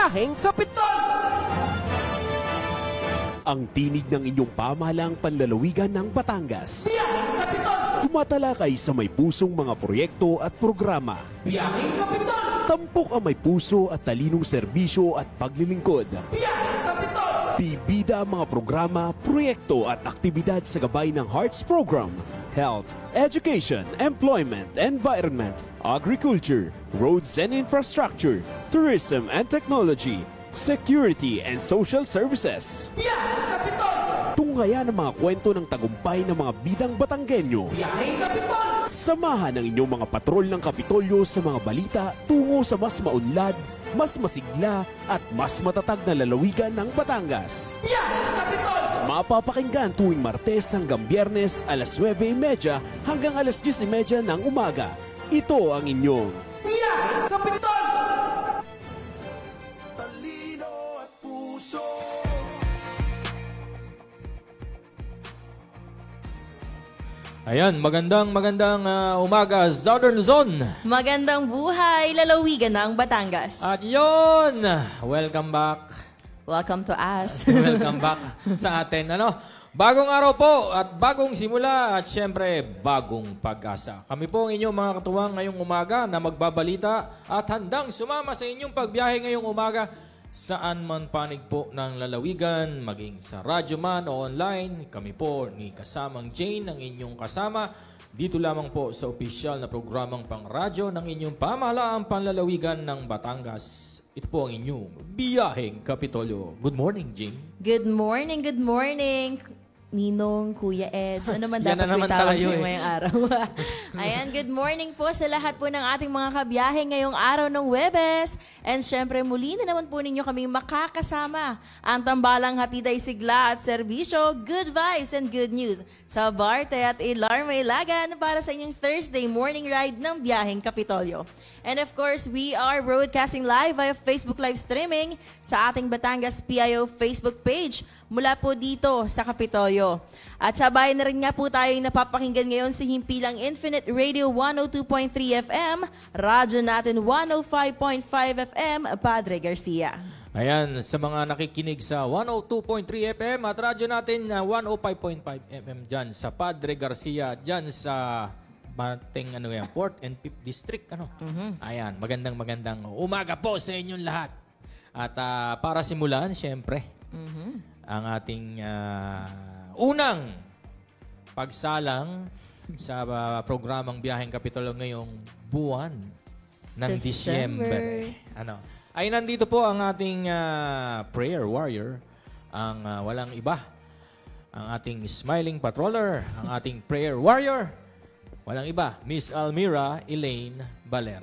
Biyaheng Kapitol! Ang tinig ng inyong pamahalaang panlalawigan ng Batangas. Biyaheng Kapitol! Tumatalakay sa may pusong mga proyekto at programa. Biyaheng Kapitol! Tampok ang may puso at talinong serbisyo at paglilingkod. Biyaheng Kapitol! Bibida ang mga programa, proyekto at aktibidad sa gabay ng Hearts Program, Health, Education, Employment, Environment, Agriculture, Roads and Infrastructure, Tourism and Technology, Security and Social Services. Biyaheng Kapitol! Tunghayan ang mga kwento ng tagumpay ng mga bidang Batanggenyo. Biyaheng Kapitol! Samahan ang inyong mga patrol ng Kapitolyo sa mga balita tungo sa mas maunlad, mas masigla at mas matatag na lalawigan ng Batangas. Biyaheng Kapitol! Mapapakinggan tuwing Martes hanggang Biyernes alas 9:30 hanggang alas 10:30 ng umaga. Ito ang inyong Biyaheng Kapitol! Talino at puso. Ayan, magandang umaga, Southern Luzon. Magandang buhay, lalawigan ng Batangas. At yun, welcome back. Welcome to us. Welcome back sa atin. Bagong araw po at bagong simula at syempre bagong pag-asa. Kami po ang inyong mga katuwang ngayong umaga na magbabalita at handang sumama sa inyong pagbiyahe ngayong umaga saan man panig po ng lalawigan, maging sa radyo man o online. Kami po ni kasamang Jane, ang inyong kasama. Dito lamang po sa opisyal na programang pang-radyo ng inyong pamahalaang panlalawigan ng Batangas. Ito po ang inyong Biyaheng Kapitolyo. Good morning, Jane. Good morning, good morning. Ninong, Kuya Eds, ano man Yan dapat na naman itawag tayo sa ngayong araw. Ayan, good morning po sa lahat po ng ating mga kabiyahe ngayong araw ng Huwebes. And syempre muli na naman po ninyo kaming makakasama. Ang tambalang hatid ay sigla at serbisyo, good vibes and good news sa Barte at Ilar Maylagan para sa inyong Thursday morning ride ng Biyaheng Kapitolyo. And of course, we are broadcasting live via Facebook live streaming sa ating Batangas PIO Facebook page mula po dito sa Kapitolyo. At sabay na rin nga po tayong napapakinggan ngayon sa Himpilang Infinite Radio 102.3 FM, radyo natin 105.5 FM, Padre Garcia. Ayan, sa mga nakikinig sa 102.3 FM at radyo natin 105.5 FM dyan sa Padre Garcia, dyan sa Marting Port and 5th District. Ayan, magandang umaga po sa inyong lahat. At para simulan, syempre, ang ating unang pagsalang sa programang Biyaheng Kapitolyo ngayong buwan ng Disyembre. Ay nandito po ang ating prayer warrior, ang walang iba, ang ating smiling patroller, ang ating prayer warrior, walang iba, Miss Almira Elaine Baler.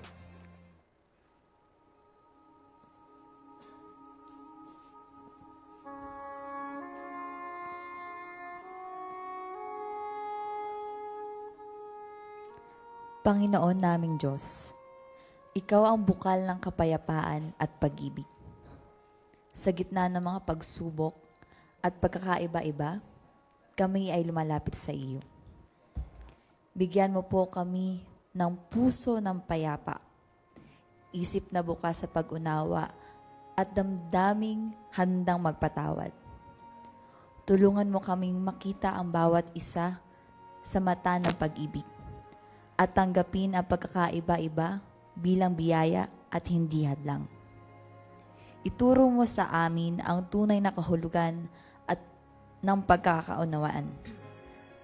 Panginoon naming Diyos, Ikaw ang bukal ng kapayapaan at pag-ibig. Sa gitna ng mga pagsubok at pagkakaiba-iba, kami ay lumalapit sa iyo. Bigyan mo po kami ng puso ng payapa, isip na bukas sa pag-unawa at damdaming handang magpatawad. Tulungan mo kaming makita ang bawat isa sa mata ng pag-ibig at tanggapin ang pagkakaiba-iba bilang biyaya at hindi hadlang. Ituro mo sa amin ang tunay na kahulugan at ng pagkakaunawaan,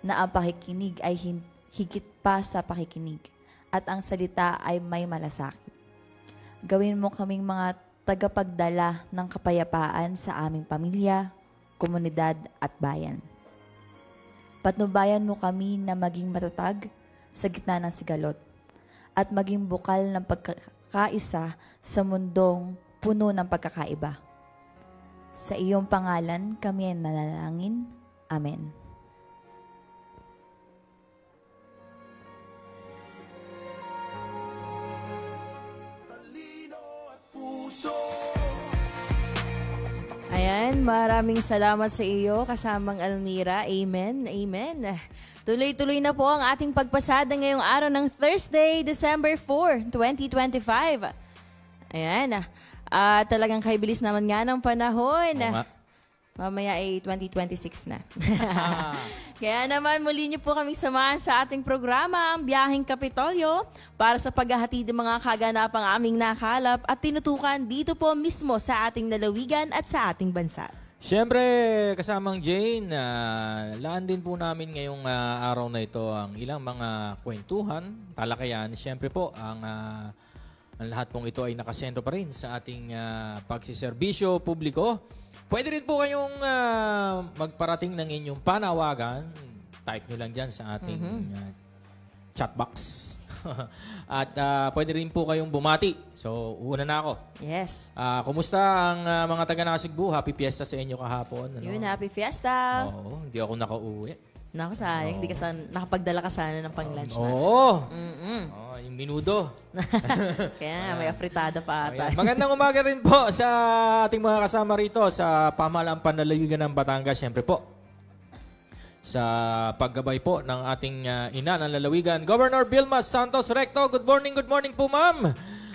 na ang pakikinig ay higit pa sa pakikinig at ang salita ay may malasakit. Gawin mo kaming mga tagapagdala ng kapayapaan sa aming pamilya, komunidad at bayan. Patnubayan mo kami na maging matatag sa gitna ng sigalot at maging bukal ng pagkakaisa sa mundong puno ng pagkakaiba. Sa iyong pangalan kami ay nanalangin. Amen. Ayan, maraming salamat sa iyo, kasamang Almira. Amen, amen. Tuloy-tuloy na po ang ating pagpasada ngayong araw ng Thursday, December 4, 2025. Ayan, At talagang kaibilis naman nga ng panahon. Oo nga. Mamaya ay 2026 na. Kaya naman muli niyo po kaming samahan sa ating programa, ang Biyaheng Kapitolyo, para sa paghahatid ng mga kaganapang aming nakalap at tinutukan dito po mismo sa ating lalawigan at sa ating bansa. Siyempre, kasamang Jane, laan din po namin ngayong araw na ito ang ilang mga kwentuhan, talakayan. Siyempre po, ang lahat pong ito ay nakasentro pa rin sa ating pagsiserbisyo publiko. Pwede rin po kayong magparating ng inyong panawagan. Type nyo lang dyan sa ating chat box. At pwede rin po kayong bumati. So, una na ako. Yes. Kumusta ang mga taga-Nasugbu? Happy Fiesta sa inyo kahapon. Ano? Yun, happy fiesta. Oo, hindi ako nakauwi. Naku, sayang. Hindi ka nakapagdala ka sana ng pang-lunch na. Oo. Yung minudo. Kaya nga, may afritada pa ata. Ayan. Magandang umaga rin po sa ating mga kasama rito sa pamahalaang panlalawigan ng Batangas. Siyempre po, sa paggabay po ng ating ina ng lalawigan, Governor Vilma Santos Recto. Good morning po ma'am.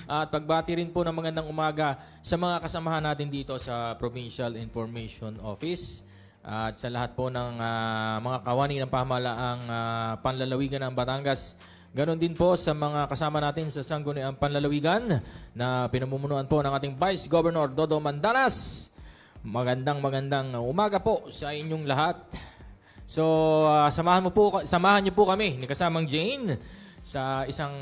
At pagbati rin po ng magandang umaga sa mga kasamahan natin dito sa Provincial Information Office. At sa lahat po ng mga kawani ng pamahalaang panlalawigan ng Batangas. Ganon din po sa mga kasama natin sa Sangguniang Panlalawigan na pinamumunuan po ng ating Vice Governor Dodo Mandanas. Magandang umaga po sa inyong lahat. So, samahan niyo po kami ni kasamang Jane sa isang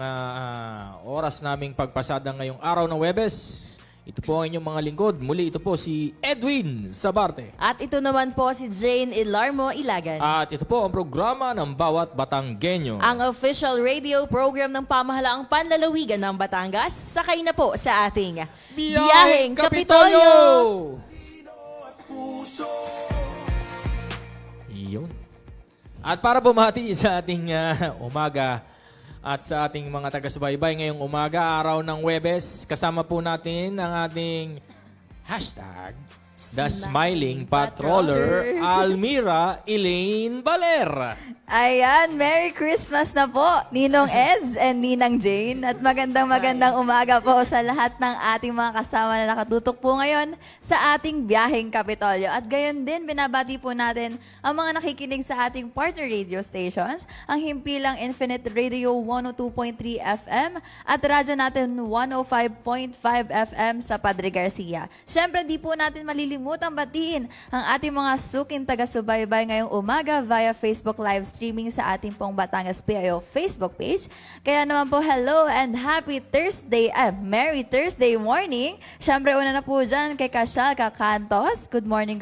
oras naming pagpasada ngayong araw ng Huwebes. Ito po ang inyong mga lingkod. Muli ito po si Edwin Sabarte. At ito naman po si Jane Ilarmo Ilagan. At ito po ang programa ng bawat Batanggenyo. Ang official radio program ng pamahalaang panlalawigan ng Batangas. Sakay na po sa ating Biyaheng Kapitolyo! Iyon. At para bumati sa ating umaga at sa ating mga taga-subaybay ngayong umaga, araw ng Huwebes, kasama po natin ang ating hashtag, The Smiling Patroller, Almira Elaine Baler. Ayan, Merry Christmas na po, Ninong Eds and Ninang Jane. At magandang umaga po sa lahat ng ating mga kasama na nakatutok po ngayon sa ating Biyaheng Kapitolyo. At gayon din, binabati po natin ang mga nakikinig sa ating partner radio stations, ang himpilang Infinite Radio 102.3 FM at radyo natin 105.5 FM sa Padre Garcia. Siyempre, di po natin malilimutang batiin ang ating mga suking taga-subaybay ngayong umaga via Facebook live streaming sa ating pong Batangas PIO Facebook page. Kaya naman po, hello and happy Thursday, Merry Thursday morning. Siyempre, una na po dyan kay Kashal Kakantos. Good morning.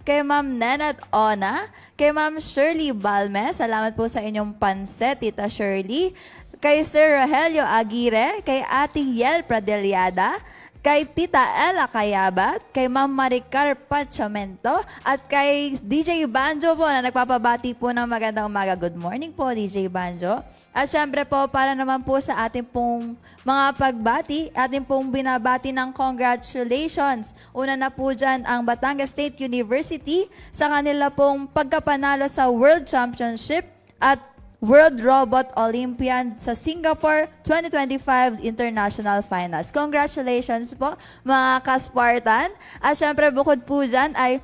Kay Ma'am Nenat Ona. Kay Ma'am Shirley Balme. Salamat po sa inyong panset, Tita Shirley. Kay Sir Rogelio Aguirre. Kay Ate Yel Pradelyada. Kay Tita Ella Kayabat, kay Ma'am Maricar Pachamento, at kay DJ Banjo po na nagpapabati po ng magandang umaga. Good morning po, DJ Banjo. At syempre po, para naman po sa ating pong mga pagbati, ating pong binabati ng congratulations. Una na po dyan ang Batangas State University sa kanila pong pagkapanalo sa World Championship at World Robot Olympiad sa Singapore 2025 International Finals. Congratulations po mga ka-Spartan. At syempre bukod po dyan ay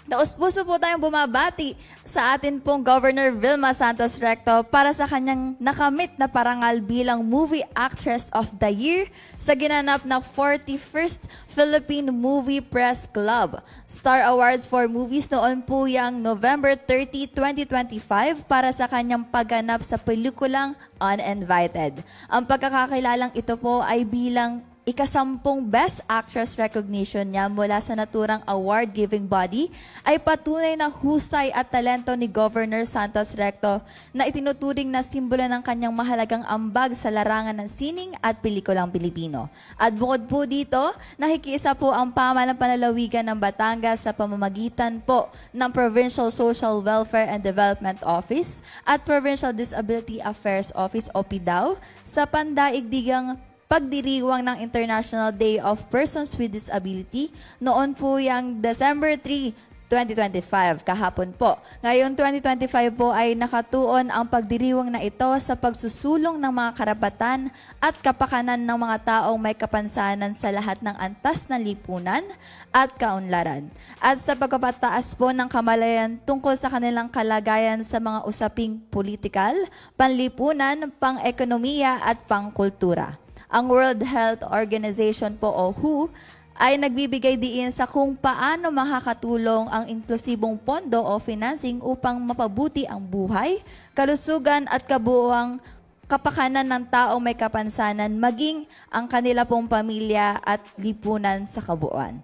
taos-puso po tayong bumabati sa atin pong Governor Vilma Santos Recto para sa kanyang nakamit na parangal bilang Movie Actress of the Year sa ginanap na 41st Philippine Movie Press Club Star Awards for Movies noon po yang November 30, 2025 para sa kanyang pagganap sa pelikulang Uninvited. Ang pagkakakilalang ito po ay bilang ika-10 Best Actress recognition niya mula sa naturang award-giving body ay patunay na husay at talento ni Governor Santos Recto na itinuturing na simbolo ng kanyang mahalagang ambag sa larangan ng sining at pelikulang Pilipino. At bukod po dito, nakikiisa po ang pamahalang panlalawigan ng Batangas sa pamamagitan po ng Provincial Social Welfare and Development Office at Provincial Disability Affairs Office o PDAO sa pandaigdigang pagdiriwang ng International Day of Persons with Disability noon po yung December 3, 2025, kahapon po. Ngayong 2025 po ay nakatuon ang pagdiriwang na ito sa pagsusulong ng mga karapatan at kapakanan ng mga taong may kapansanan sa lahat ng antas ng lipunan at kaunlaran. At sa pagpapataas po ng kamalayan tungkol sa kanilang kalagayan sa mga usaping politikal, panlipunan, pang-ekonomiya at pang-kultura. Ang World Health Organization po o WHO ay nagbibigay diin sa kung paano makakatulong ang inklusibong pondo o financing upang mapabuti ang buhay, kalusugan at kabuuang kapakanan ng taong may kapansanan maging ang kanila pong pamilya at lipunan sa kabuuan.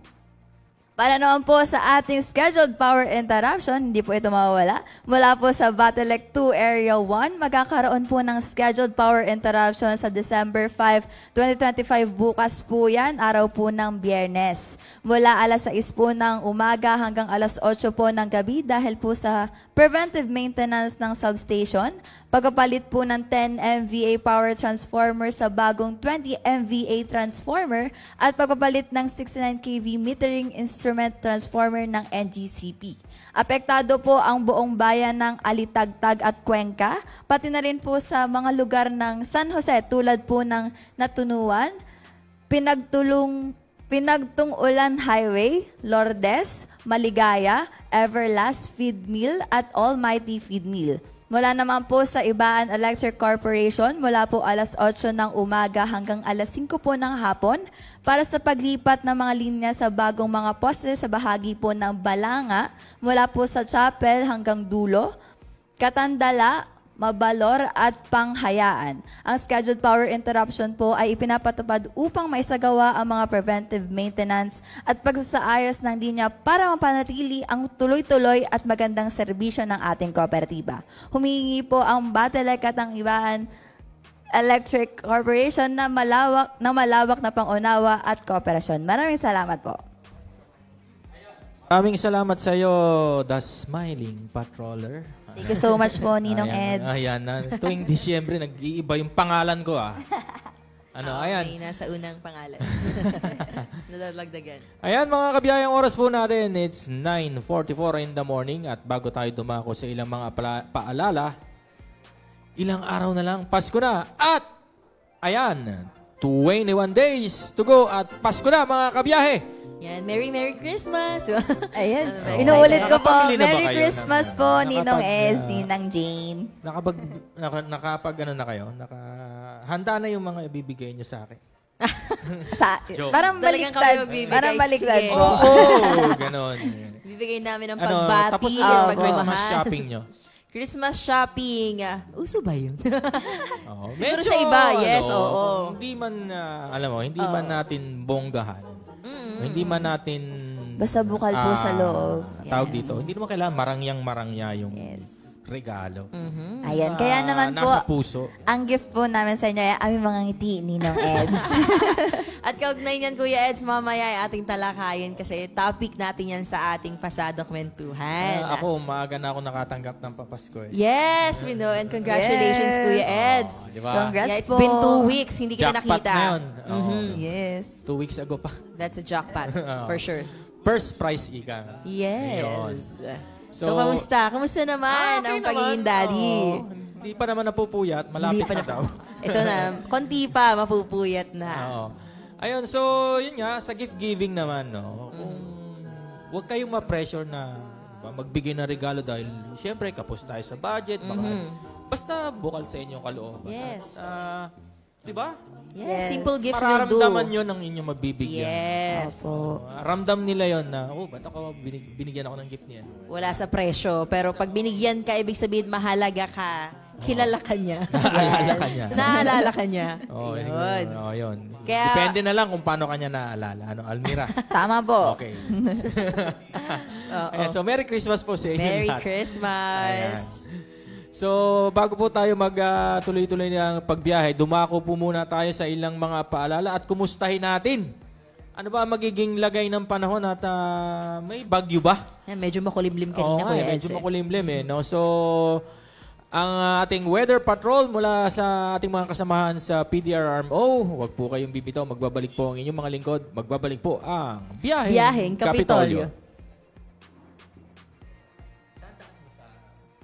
Para naman po sa ating scheduled power interruption, hindi po ito mawawala. Mula po sa Battelec 2 Area 1, magkakaroon po ng scheduled power interruption sa December 5, 2025. Bukas po yan, araw po ng Biyernes. Mula alas 6 po ng umaga hanggang alas 8 po ng gabi dahil po sa preventive maintenance ng substation, pagpapalit po ng 10 MVA power transformer sa bagong 20 MVA transformer at pagpapalit ng 69 kV metering instrument transformer ng NGCP. Apektado po ang buong bayan ng Alitagtag at Cuenca, pati na rin po sa mga lugar ng San Jose tulad po ng Natunuan, Pinagtungulan Highway, Lourdes, Maligaya, Everlast Feed Mill at Almighty Feed Mill. Mula naman po sa Ibaan Electric Corporation, mula po alas 8 ng umaga hanggang alas 5 po ng hapon para sa paglipat ng mga linya sa bagong mga poste sa bahagi po ng Balanga, mula po sa Chapel hanggang Dulo, Katandala, Mabalor at Panghayaan. Ang scheduled power interruption po ay ipinapatupad upang maisagawa ang mga preventive maintenance at pagsasaayos ng linya para mapanatili ang tuloy-tuloy at magandang serbisyo ng ating kooperatiba. Humingi po ang Battelec at ang Ibaan Electric Corporation na malawak na pangunawa at kooperasyon. Maraming salamat po. Maraming salamat sa iyo, The Smiling Patroller. Thank you so much po, Ninong Eds. Ayan na. Tuwing Disyembre, nag-iiba yung pangalan ko ayan. May nasa unang pangalan. Nalalagdagan. Ayan mga kabiyayang oras po natin. It's 9:44 in the morning at bago tayo dumako sa ilang mga paalala, ilang araw na lang, Pasko na. At ayan, 21 days to go at Pasko na mga kabiyahe. Yan, Merry Christmas! Ayan, Ano, inuulit ko po. Nakapamili na ba Merry kayo Christmas po, Ninong Eds, Ninang Jane. Nakapag ano na kayo? Handa na yung mga ibibigay nyo sa akin. Joke. Parang Talagang baliktad. kami magbibigay. Parang baliktad Sige. po. Ganon. Bibigay namin ng Ano, pagbati, tapos ng ang pagmamahal. Christmas shopping nyo. Christmas shopping. Uso ba yun? Oo. Siguro Medyo, sa iba, yes, oo. Hindi man, alam mo, hindi man natin bonggahan. Hindi man natin... Basta bukal po sa loob. Tawag dito. Hindi naman kailangan marangyang-marangya yung regalo. Ayan, kaya naman po, Nasa puso. ang gift po namin sa inyo ay aming mga ngiti, Ninong Eds. At kaugnay niyan, Kuya Eds, mamaya ay ating talakayin kasi topic natin yan sa ating pasadong kwentuhan. Ako, maaga na ako nakatanggap ng papasko eh. Yes, we know. And congratulations, Yes. Kuya Eds. Di ba? Congrats Yeah, it's po. been 2 weeks. Hindi kita Jackpot nakita. na yun. Oo. Yes. 2 weeks ago pa. That's a jackpot, for sure. First prize, ika. Yes. So, So, kamusta? Kamusta naman Okay ang naman. pagiging daddy? Oo. Hindi pa naman napupuyat. Malapit Hindi pa na daw. Ito na, konti pa, mapupuyat na. Oo. Ayun, so, yun nga, sa gift giving naman, no? Kung huwag kayong ma-pressure na magbigay ng regalo dahil, syempre, kapos tayo sa budget. Basta bukal sa inyong kalooban. Yes. At, di ba? Yes, simple gifts will do. Mararamdaman yun ang inyong mabibigyan. Yes. Ramdam nila yon na, ba't ako binigyan ako ng gift niya? Wala sa presyo. Pero pag binigyan ka, ibig sabihin mahalaga ka. Kilala ka niya. Naalala ka niya. Naalala ka niya. Oo, Yun. yun. Kaya- Depende na lang kung paano kanya naaalala. Ano, Almira? Tama po. Okay. Ayan, so, Merry Christmas po sa inyo Merry lahat. Christmas. So, bago po tayo mag-tuloy-tuloy ng pagbiyahe, dumako po muna tayo sa ilang mga paalala at kumustahin natin. Ano ba ang magiging lagay ng panahon at may bagyo ba? Yan, medyo makulimlim kanina, Oo nga, Kuya Eds. medyo makulimlim eh. No? So, ang ating weather patrol mula sa ating mga kasamahan sa PDRRMO, huwag po kayong bibitaw, magbabalik po ang inyong mga lingkod. Magbabalik po ang Biyaheng Kapitolyo.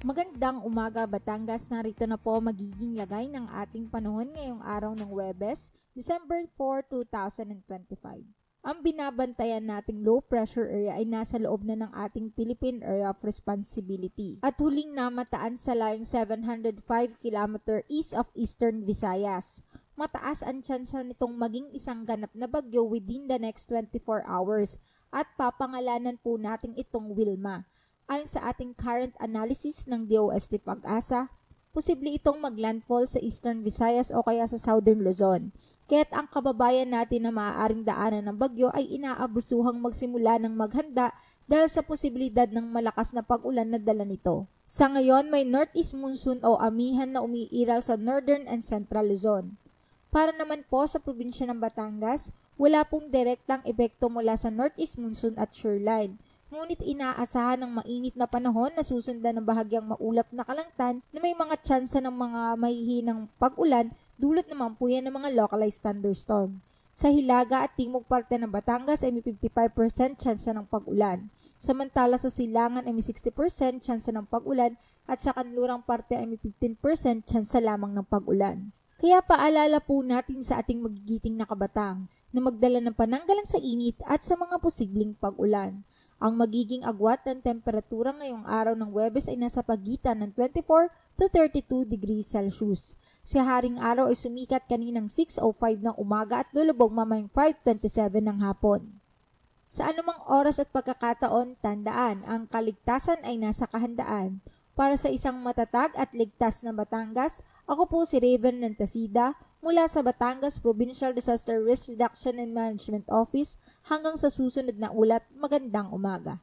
Magandang umaga Batangas, narito na po magiging lagay ng ating panahon ngayong araw ng Huwebes, December 4, 2025. Ang binabantayan nating low pressure area ay nasa loob na ng ating Philippine Area of Responsibility at huling namataan sa layong 705 km east of Eastern Visayas. Mataas ang tsansa nitong maging isang ganap na bagyo within the next 24 hours at papangalanan po natin itong Wilma. Ayon sa ating current analysis ng DOST Pag-asa, posible itong maglandfall sa Eastern Visayas o kaya sa Southern Luzon. Kaya't ang kababayan natin na maaaring daanan ng bagyo ay inaabusuhang magsimula ng maghanda dahil sa posibilidad ng malakas na pag-ulan na dala nito. Sa ngayon, may northeast monsoon o amihan na umiiral sa Northern and Central Luzon. Para naman po sa probinsya ng Batangas, wala pong direktang epekto mula sa northeast monsoon at shoreline. Ngunit inaasahan ng mainit na panahon na susundan ng bahagyang maulap na kalangtan na may mga tsansa ng mga mahihinang pag-ulan, dulot naman po yan ng mga localized thunderstorm. Sa hilaga at timog parte ng Batangas ay may 55% tsansa ng pag-ulan. Samantala sa silangan ay may 60% tsansa ng pag-ulan at sa kanlurang parte ay may 15% tsansa lamang ng pag-ulan. Kaya paalala po natin sa ating magigiting na kabatang na magdala ng pananggalang sa init at sa mga posibleng pag-ulan. Ang magiging agwat ng temperatura ngayong araw ng Huwebes ay nasa pagitan ng 24 to 32 degrees Celsius. Si Haring Araw ay sumikat kaninang 6:05 ng umaga at lulubog mamayang 5:27 ng hapon. Sa anumang oras at pagkakataon, tandaan, ang kaligtasan ay nasa kahandaan. Para sa isang matatag at ligtas na Batangas, ako po si Raven Nantasida mula sa Batangas Provincial Disaster Risk Reduction and Management Office. Hanggang sa susunod na ulat, magandang umaga.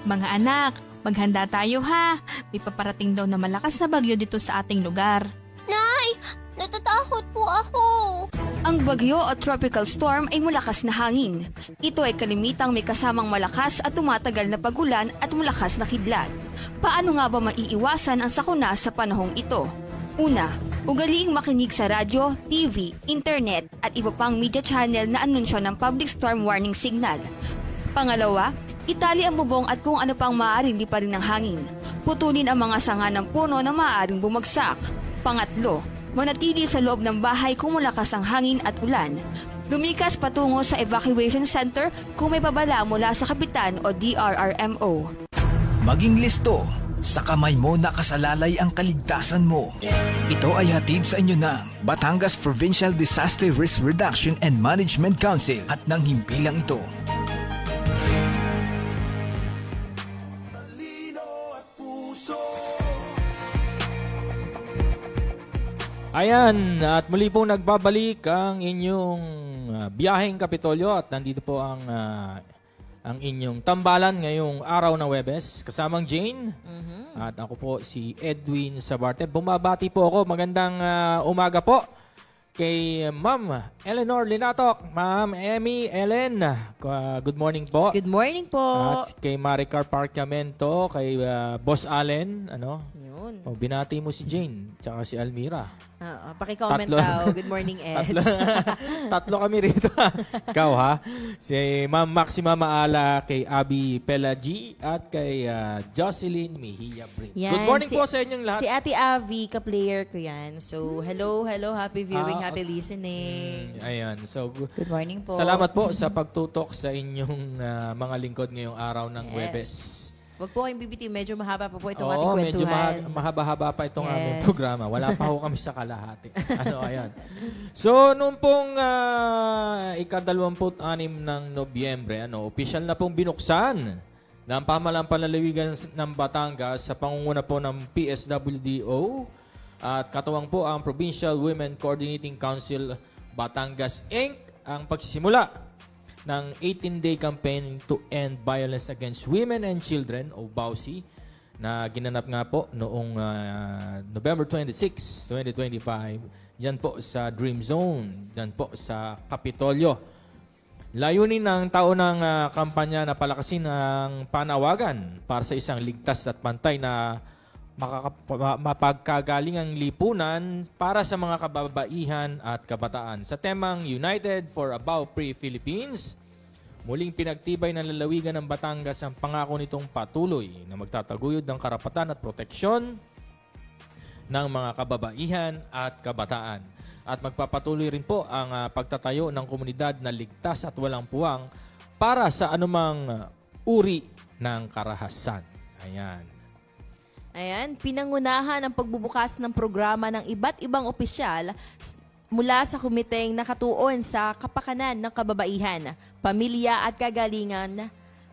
Mga anak, maghanda tayo ha. May paparating daw na malakas na bagyo dito sa ating lugar. Nay, natatakot po ako. Ang bagyo o tropical storm ay malakas na hangin. Ito ay kalimitang may kasamang malakas at tumatagal na pagulan at malakas na kidlat. Paano nga ba maiiwasan ang sakuna sa panahong ito? Una, ugaliing makinig sa radyo, TV, internet at iba pang media channel na anunsyo ng public storm warning signal. Pangalawa, itali ang bubong at kung ano pang maaaring liparin ng hangin. Putulin ang mga sanga ng puno na maaaring bumagsak. Pangatlo, manatili sa loob ng bahay kung malakas ang hangin at ulan. Lumikas patungo sa evacuation center kung may babala mula sa kapitan o DRRMO. Maging listo, sa kamay mo nakasalalay ang kaligtasan mo. Ito ay hatid sa inyo ng Batangas Provincial Disaster Risk Reduction and Management Council at ng himpilang ito. Ayan, at muli pong nagbabalik ang inyong biyaheng Kapitolyo at nandito po ang inyong tambalan ngayong araw ng Huwebes. Kasamang Jane at ako po si Edwin Sabarte. Bumabati po ako. Magandang umaga po kay Ma'am Eleanor Linatok, Ma'am Emmy Ellen. Good morning po. Good morning po. At kay Maricar Parcamento, kay Boss Allen, Yun. binati mo si Jane, tsaka si Almira. Paki-comment daw. Good morning, Ed. Tatlo kami rito. Ikaw ha. Si Ma'am Maxima Maala, kay Abby Pelagi, at kay Jocelyn Mejia Brin. Good morning po sa inyong lahat. Si Ate Avi, ka-player ko yan. So, hello, happy viewing, happy listening. Ayan. So, Good morning po. salamat po sa pagtutok sa inyong mga lingkod ngayong araw ng Huwebes. Wag po kayong bibitiw. Medyo mahaba pa po itong ating kwentuhan. Medyo mahaba-haba pa itong aming programa. Wala pa ho kami sa kalahati. Ayan. So, nung pong ika-26 ng Nobyembre, opisyal na pong binuksan ng pamahalang panlalawigan ng Batangas sa pangunguna po ng PSWDO at katuwang po ang Provincial Women Coordinating Council Batangas Inc. ang pagsisimula ng 18-day campaign to end violence against women and children o BAUSI na ginanap nga po noong November 26, 2025 dyan po sa Dream Zone, dyan po sa Kapitolyo. Layunin ng taonang kampanya na palakasin ang panawagan para sa isang ligtas at pantay na mapagkagalingang lipunan para sa mga kababaihan at kabataan. Sa temang United for a Bau-Free Philippines, Muling pinagtibay ng lalawigan ng Batangas ang pangako nitong patuloy na magtataguyod ng karapatan at proteksyon ng mga kababaihan at kabataan. At magpapatuloy rin po ang pagtatayo ng komunidad na ligtas at walang puwang para sa anumang uri ng karahasan. Ayan, pinangunahan ang pagbubukas ng programa ng iba't ibang opisyal mula sa komiteng nakatuon sa kapakanan ng kababaihan, pamilya at kagalingan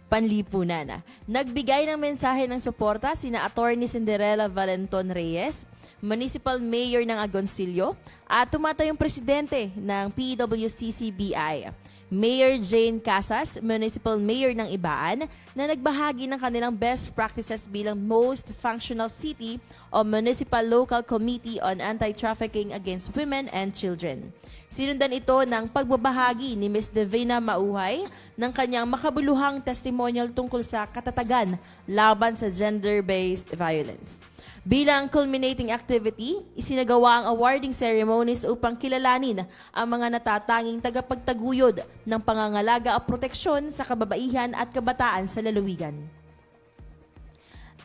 panlipunan. Nagbigay ng mensahe ng suporta sina Attorney Cinderella Valenton Reyes, Municipal Mayor ng Agoncillo at tumatayong presidente ng PWCCBI. Mayor Jane Casas, Municipal Mayor ng Ibaan, na nagbahagi ng kanilang best practices bilang Most Functional City o Municipal Local Committee on Anti-Trafficking Against Women and Children. Sinundan ito ng pagbabahagi ni Ms. Divina Mauhay ng kanyang makabuluhang testimonial tungkol sa katatagan laban sa gender-based violence. Bilang culminating activity, isinagawa ang awarding ceremonies upang kilalanin ang mga natatanging tagapagtaguyod ng pangangalaga at proteksyon sa kababaihan at kabataan sa lalawigan.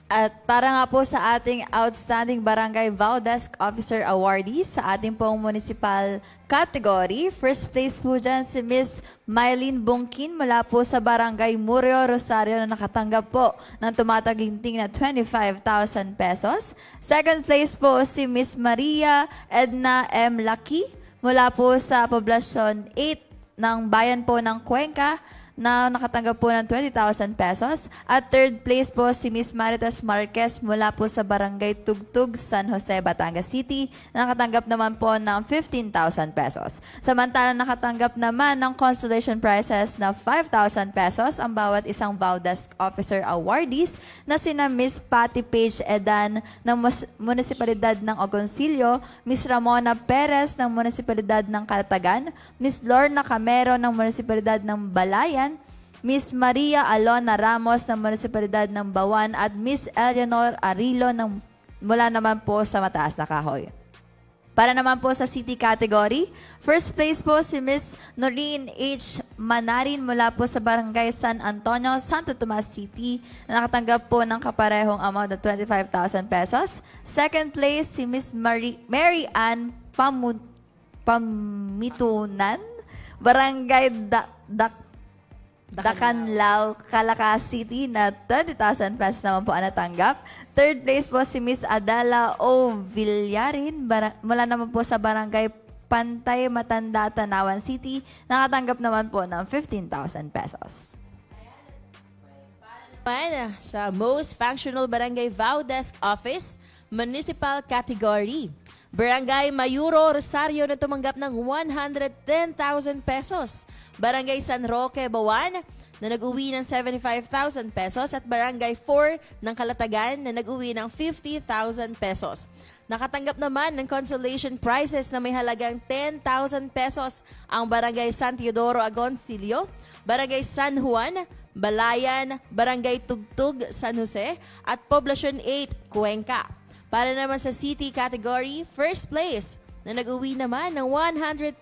At para nga po sa ating Outstanding Barangay Vow Desk Officer Awardees sa ating pong municipal category, first place po dyan si Miss Mylene Bungkin mula po sa Barangay Murrio, Rosario na nakatanggap po ng tumataginting na 25,000 pesos. Second place po si Miss Maria Edna M. Lucky mula po sa Poblasyon 8 ng Bayan po ng Cuenca na nakatanggap po ng 20,000 pesos. At third place po si Miss Maritas Marquez mula po sa Barangay Tugtug, San Jose, Batangas City na nakatanggap naman po ng 15,000 pesos. Samantalang nakatanggap naman ng consolation prizes na 5,000 pesos ang bawat isang Vow Desk Officer Awardees na sina Miss Patty Page Edan ng Munisipalidad ng Agoncillo, Miss Ramona Perez ng Munisipalidad ng Calatagan, Miss Lorna Camero ng Munisipalidad ng Balayan, Miss Maria Alona Ramos ng Munisipalidad ng Bawan at Miss Eleanor Arilo mula naman po sa Mataas na Kahoy. Para naman po sa city category, first place po si Miss Noreen H. Manarin mula po sa Barangay San Antonio, Santo Tomas City na nakatanggap po ng kaparehong amount na 25,000 pesos. Second place si Miss Mary Ann Pamitunan, Barangay Dacanlao, Calacas City na 20,000 pesos naman po ang natanggap. Third place po si Miss Adela O. Villarin mula naman po sa Barangay Pantay Matanda, Tanawan City. Nakatanggap naman po ng 15,000 pesos. Sa Most Functional Barangay Vow Desk Office, Municipal Category, Barangay Mayuro, Rosario na tumanggap ng 110,000 pesos. Barangay San Roque, Bawan na nag-uwi ng 75,000 pesos at Barangay 4 ng Calatagan na nag-uwi ng 50,000 pesos. Nakatanggap naman ng consolation prizes na may halagang 10,000 pesos ang Barangay San Teodoro, Agoncillo, Barangay San Juan, Balayan, Barangay Tugtug, San Jose at Poblasyon 8, Cuenca. Para naman sa city category, first place na nag-uwi naman ng 110,000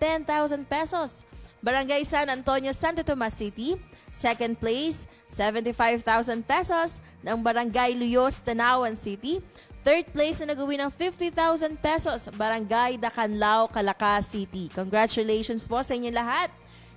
pesos. Barangay San Antonio, Santo Tomas City. Second place, 75,000 pesos ng Barangay Luyos, Tanawan City. Third place na nag-uwi ng 50,000 pesos, Barangay Dacanlao, Calacas City. Congratulations po sa inyo lahat.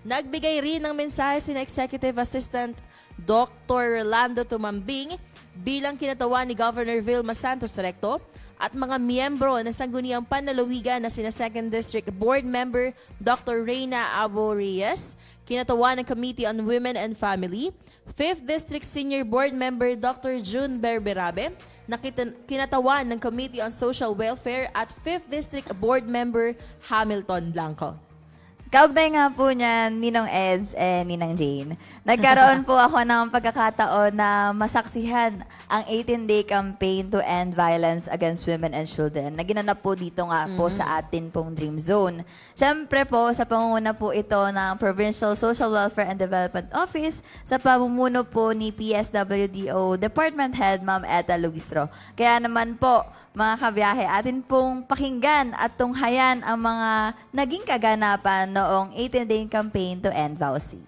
Nagbigay rin ng mensahe si Executive Assistant Dr. Rolando Tumambing bilang kinatawan ni Governor Vilma Santos Recto at mga miyembro ng Sangguniang Panlalawigan na sina 2nd District Board Member Dr. Reyna Abo Reyes, kinatawan ng Committee on Women and Family, 5th District Senior Board Member Dr. June Berberabe, na kinatawan ng Committee on Social Welfare at 5th District Board Member Hamilton Blanco. Kaugnay nga po niyan, Ninong Eds and Ninang Jane. Nagkaroon po ako ng pagkakataon na masaksihan ang 18-day campaign to end violence against women and children na ginanap po dito nga po sa atin pong Dream Zone. Siyempre po, sa pangunguna po ito ng Provincial Social Welfare and Development Office sa pamumuno po ni PSWDO Department Head Ma'am Eta Luistro. Kaya naman po, mga kabiyahe, atin pong pakinggan at tunghayan ang mga naging kaganapan noong 18-day campaign to end VAUC.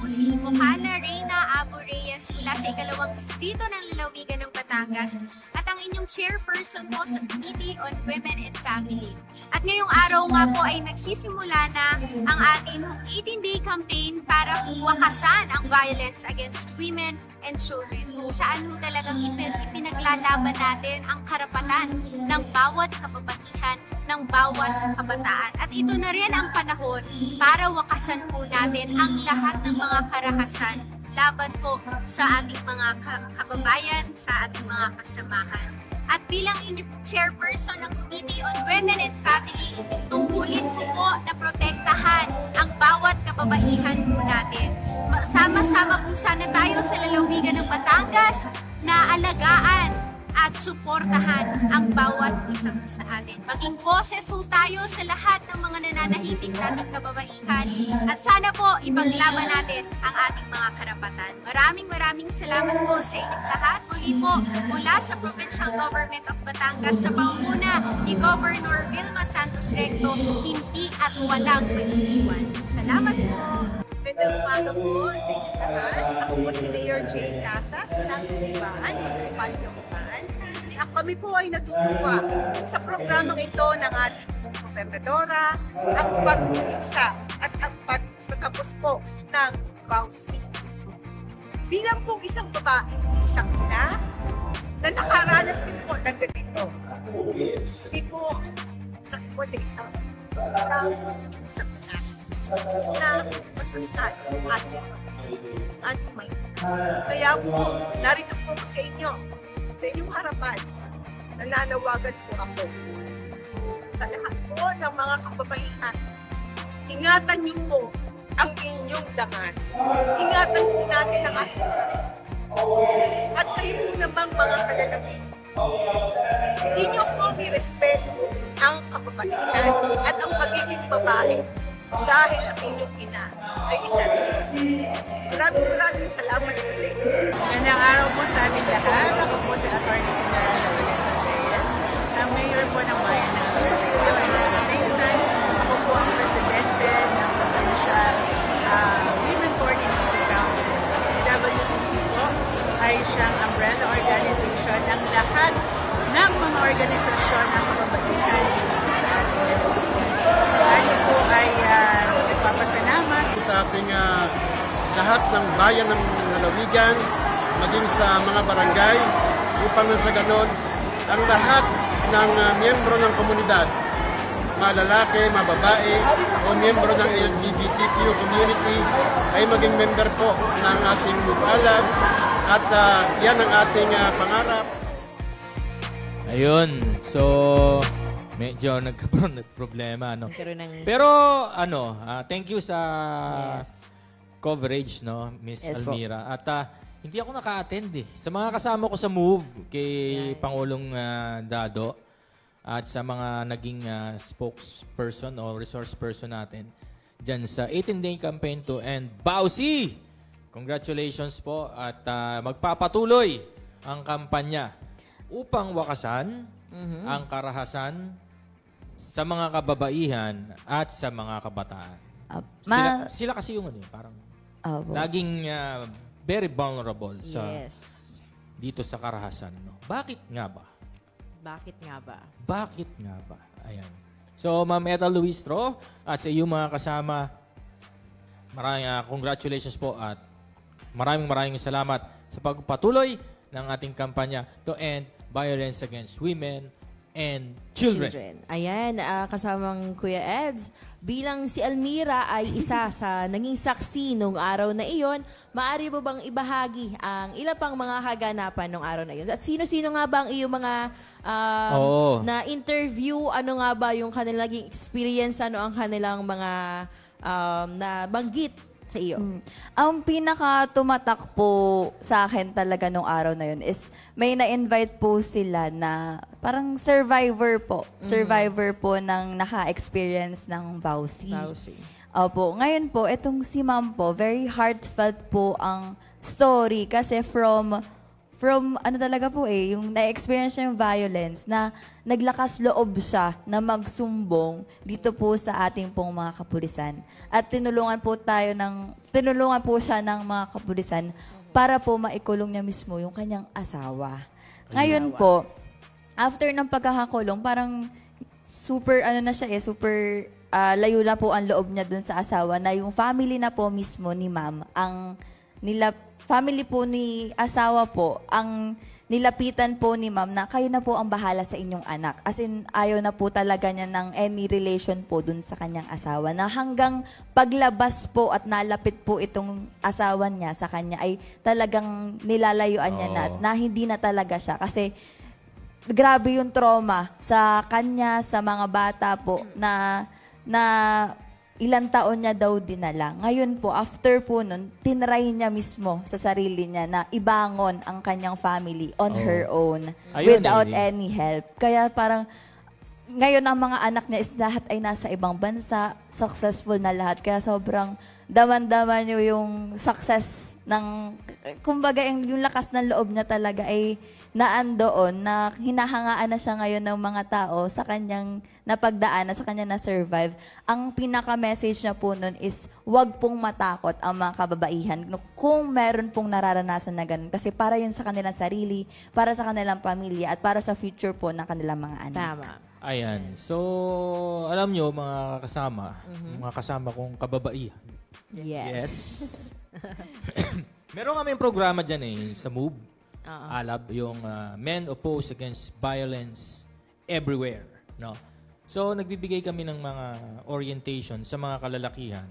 si Mocala Reyna Abu Reyes mula sa ikalawang distrito ng lalawigan ng Batangas at ang inyong chairperson po sa Committee on Women and Family. At ngayong araw nga po ay nagsisimula na ang ating 18-day campaign para wakasan ang violence against women and children. Kung saan ho talagang ipinaglalaban natin ang karapatan ng bawat kababaihan, ng bawat kabataan. At ito na rin ang panahon para wakasan po natin ang lahat ng mga karahasan laban po sa ating mga kababayan, sa ating mga kasamahan. At bilang inyong chairperson ng Committee on Women and Family, tungkulin ko po na protektahan ang bawat kababaihan po natin. Sama-sama po sana tayo sa lalawigan ng Batangas na alagaan at suportahan ang bawat isa sa atin. Maging boses ho tayo sa lahat ng mga nananahimik nating kababaihan at sana po ipaglaban natin ang ating mga karapatan. Maraming salamat po sa inyong lahat. Muli po mula sa Provincial Government of Batangas sa pangunguna ni Governor Vilma Santos Recto, hindi at walang maiiwan. Salamat po! Magandang umaga po sa inyong lahat. Ako po si Mayor Jane Casas ng Ibaan, Municipal Kauban. At kami po ay natutuwa sa programang ito ng ating gobernadora, ang pag-iiksa at ang pagtatapos po ng Bausi. Bilang po isang babae, isang ina, na nakaranas din po ng ganito. Hindi po sa isang ina na masasad at may. Kaya po, narito po sa inyo, sa inyong harapan, nananawagan po ako sa lahat po ng mga kababaihan. Ingatan niyo po ang inyong dangan. Ingatan po natin ang ating. At kayo po namang mga kalalaki. Hindi niyo po i-respeto ang kababaihan at ang pagiging babae dahil ang inyong ina ay isa rin. Maraming salamat po sa inyo. Gandang araw po sa amin lahat. Ako po si Atty. Sandra Reyes, ang mayor po ng bayan ng City. At the same time, ako po ang presidente ng Provincial Women Coordinating Council. WCC po ay siyang umbrella organization ng lahat ng mga organisasyon ng kababaihan sa ating lalawigan. Tayo po ay nagpapasalamat sa ating lahat ng bayan ng lalawigan, maging sa mga barangay, upang sa ganon, ang lahat ng miyembro ng komunidad, mga lalaki, mga babae, o miyembro ng LGBTQ community, ay maging member po ng ating Mubalab, at yan ang ating pangarap. Ayun, so medyo nagkaroon ng problema, no? Pero thank you sa coverage, no, Miss Almira. At hindi ako naka-attend sa mga kasama ko sa MOVE kay Pangulong Dado at sa mga naging spokesperson o resource person natin dyan sa 18-day campaign to end Bausi. Congratulations po at magpapatuloy ang kampanya upang wakasan ang karahasan sa mga kababaihan at sa mga kabataan. Sila kasi yung parang laging very vulnerable sa dito sa karahasan. No? Bakit nga ba? Bakit nga ba? Ayan. So, Ma'am Ethel Luistro at sa iyong mga kasama, maraming congratulations po at maraming salamat sa pagpatuloy ng ating kampanya to end violence against women and children. Ayan, kasamang Kuya Eds, bilang si Almira ay isa sa naging saksi nung araw na iyon, maaari mo bang ibahagi ang ilang pang mga kaganapan nung araw na iyon? At sino-sino nga ba ang iyong mga na-interview? Ano nga ba yung kanilang naging experience? Ano ang kanilang mga nabanggit sa iyo? Ang pinaka tumatak po sa akin talaga nung araw na yun is may na-invite po sila na parang survivor po. Survivor po ng naka-experience ng Bausi. Opo. Ngayon po, itong si Ma'am po, very heartfelt po ang story kasi from from ano talaga po yung na-experience niya yung violence na naglakas loob siya na magsumbong dito po sa ating pong mga kapulisan. At tinulungan po siya ng mga kapulisan para po maikulong niya mismo yung kanyang asawa. Ngayon po, after ng pagkakakulong, parang super super layo na po ang loob niya dun sa asawa na yung family na po mismo ni ma'am, family po ni asawa po, ang nilapitan po ni ma'am na kayo na po ang bahala sa inyong anak. As in, ayaw na po talaga niya ng any relation po dun sa kanyang asawa. Na hanggang paglabas po at nalapit po itong asawa niya sa kanya ay talagang nilalayuan niya na hindi na talaga siya. Kasi grabe yung trauma sa kanya, sa mga bata po na ilang taon niya daw dinala. Ngayon po, after po nun, tinry niya mismo sa sarili niya na ibangon ang kanyang family on her own without any help. Kaya parang ngayon ang mga anak niya is lahat ay nasa ibang bansa, successful na lahat. Kaya sobrang daman-daman niyo yung success ng, kumbaga yung lakas ng loob niya talaga ay naandoon na hinahangaan na siya ngayon ng mga tao sa kanyang napagdaanan, sa kanyang na-survive. Ang pinaka-message niya po nun is wag pong matakot ang mga kababaihan kung meron pong nararanasan na ganun. Kasi para yun sa kanilang sarili, para sa kanilang pamilya, at para sa future po ng kanilang mga anak. Tama. Ayan. So, alam nyo, mga kasama kong kababaihan. Yes. Meron kaming programa dyan sa MOVE. ALAB, yung Men Oppose Against Violence Everywhere. No? So, nagbibigay kami ng mga orientation sa mga kalalakihan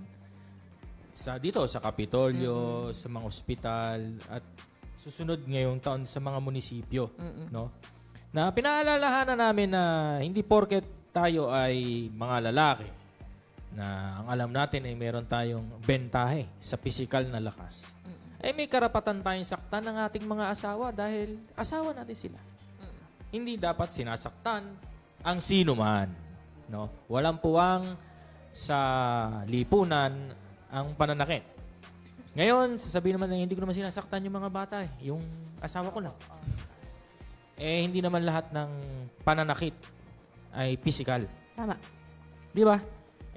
dito sa Kapitolyo, sa mga ospital, at susunod ngayong taon sa mga munisipyo. No? Na pinaalalahanan namin na hindi porket tayo ay mga lalaki na ang alam natin ay meron tayong bentahe sa pisikal na lakas. May karapatan tayong saktan ng ating mga asawa dahil asawa natin sila. Hindi dapat sinasaktan ang sino man. No? Walang puwang sa lipunan ang pananakit. Ngayon, sasabihin naman na hindi ko naman sinasaktan yung mga bata. Yung asawa ko lang. Hindi naman lahat ng pananakit ay physical. Tama. Di ba?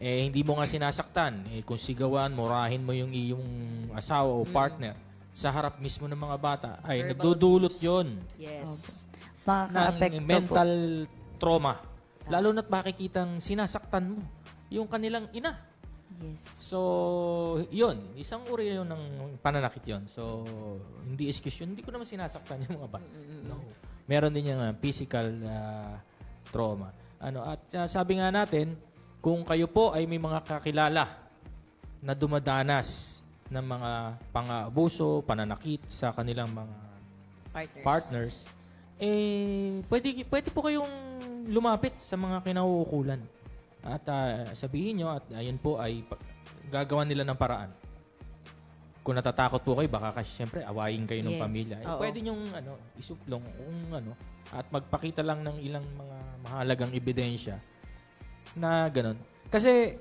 Hindi mo nga sinasaktan. Kung sigawan, murahin mo yung iyong asawa o partner sa harap mismo ng mga bata, ay nagdudulot yon. Yes. Ng mental trauma. Lalo na't makikitang sinasaktan mo yung kanilang ina. Yes. So, yun. Isang uri yun ng pananakit yun. So, hindi excuse yun. Hindi ko naman sinasaktan yung mga bata. No. Meron din yung physical trauma. At sabi nga natin, kung kayo po ay may mga kakilala na dumadanas ng mga pang-aabuso, pananakit sa kanilang mga partners, pwede po kayong lumapit sa mga kinauukulan. At sabihin nyo, at ayun po ay gagawan nila ng paraan. Kung natatakot po kayo, baka kasi siyempre awayin kayo ng pamilya. Pwede nyong isuplong at magpakita lang ng ilang mga mahalagang ebidensya na ganun. Kasi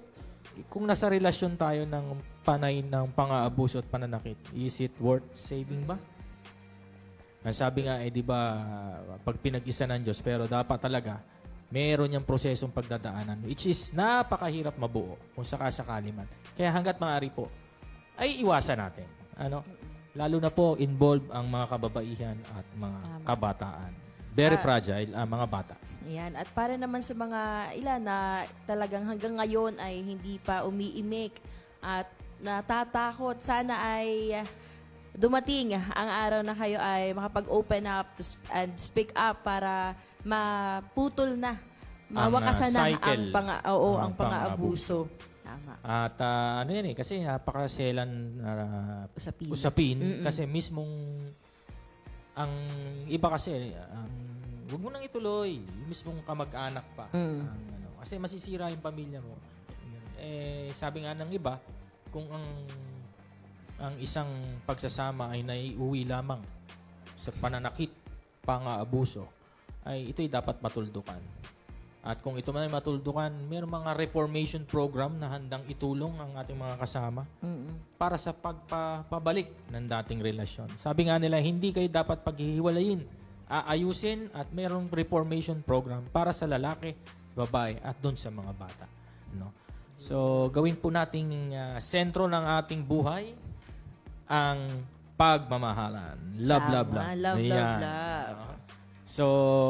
kung nasa relasyon tayo ng panay ng pang-aabuso at pananakit, is it worth saving ba? Ang sabi nga, di ba, pag pinag-isa ng Diyos, pero dapat talaga, meron niyang prosesong pagdadaanan, which is napakahirap mabuo kung sakasakali man. Kaya hanggat maaari po, ay iwasan natin. Lalo na po, involve ang mga kababaihan at mga kabataan. Very fragile ang mga bata. Ayan. At para naman sa mga ilan na talagang hanggang ngayon ay hindi pa umiimik at natatakot, sana ay dumating ang araw na kayo ay makapag-open up and speak up para maputol na, mawakasan na ang pang-aabuso. Tama. At yan kasi napakaselan usapin kasi mismong ang iba kasi huwag mo nang ituloy. Mismong kamag-anak pa. Kasi masisira yung pamilya mo. Sabi nga ng iba, kung ang isang pagsasama ay naiuwi lamang sa pananakit, pang-aabuso, ay ito'y dapat matuldukan. At kung ito man ay matuldukan, mayroong mga reformation program na handang itulong ang ating mga kasama para sa pagpabalik ng dating relasyon. Sabi nga nila, hindi kayo dapat paghihiwalayin. Aayusin at mayroong reformation program para sa lalaki, babae at doon sa mga bata. No? So, gawin po nating sentro ng ating buhay ang pagmamahalan. Love, love, love. Love, Ayan. love, love. So,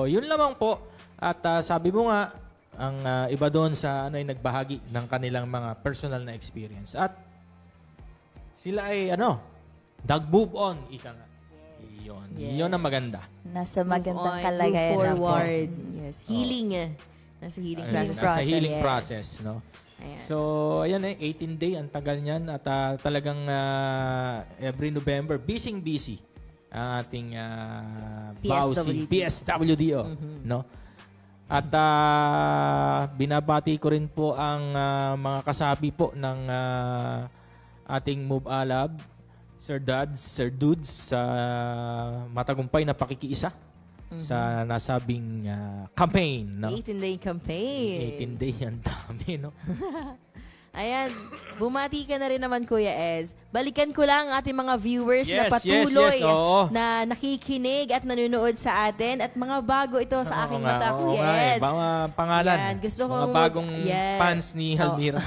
yun lamang po. At sabi mo nga, ang iba doon sa ay nagbahagi ng kanilang mga personal na experience. At sila ay nag-move on, ika nga. Yun. Yes. Yun ang maganda. Nasa magandang Move kalagayan na po. forward. Yes. Healing. Nasa healing process. Nasa healing Yes. process, no? Ayan. So, ayan 18 day, ang tagal niyan. At talagang every November, busy ang ating PSWDO, no? At binabati ko rin po ang mga kasabi po ng ating Move Alab, Sir Dudes, sa matagumpay na pakikiisa sa nasabing campaign. No? 18-day campaign. 18-day, ang dami, no? Ayan, bumati ka na rin naman, Kuya Ez. Balikan ko lang ating mga viewers na Yes, patuloy oo. na nakikinig at nanonood sa atin. At mga bago ito sa aking mata, Oo Kuya nga eh. Ez. Mga pangalan. Yan, gusto mga kong- bagong Yes. fans ni Halmira.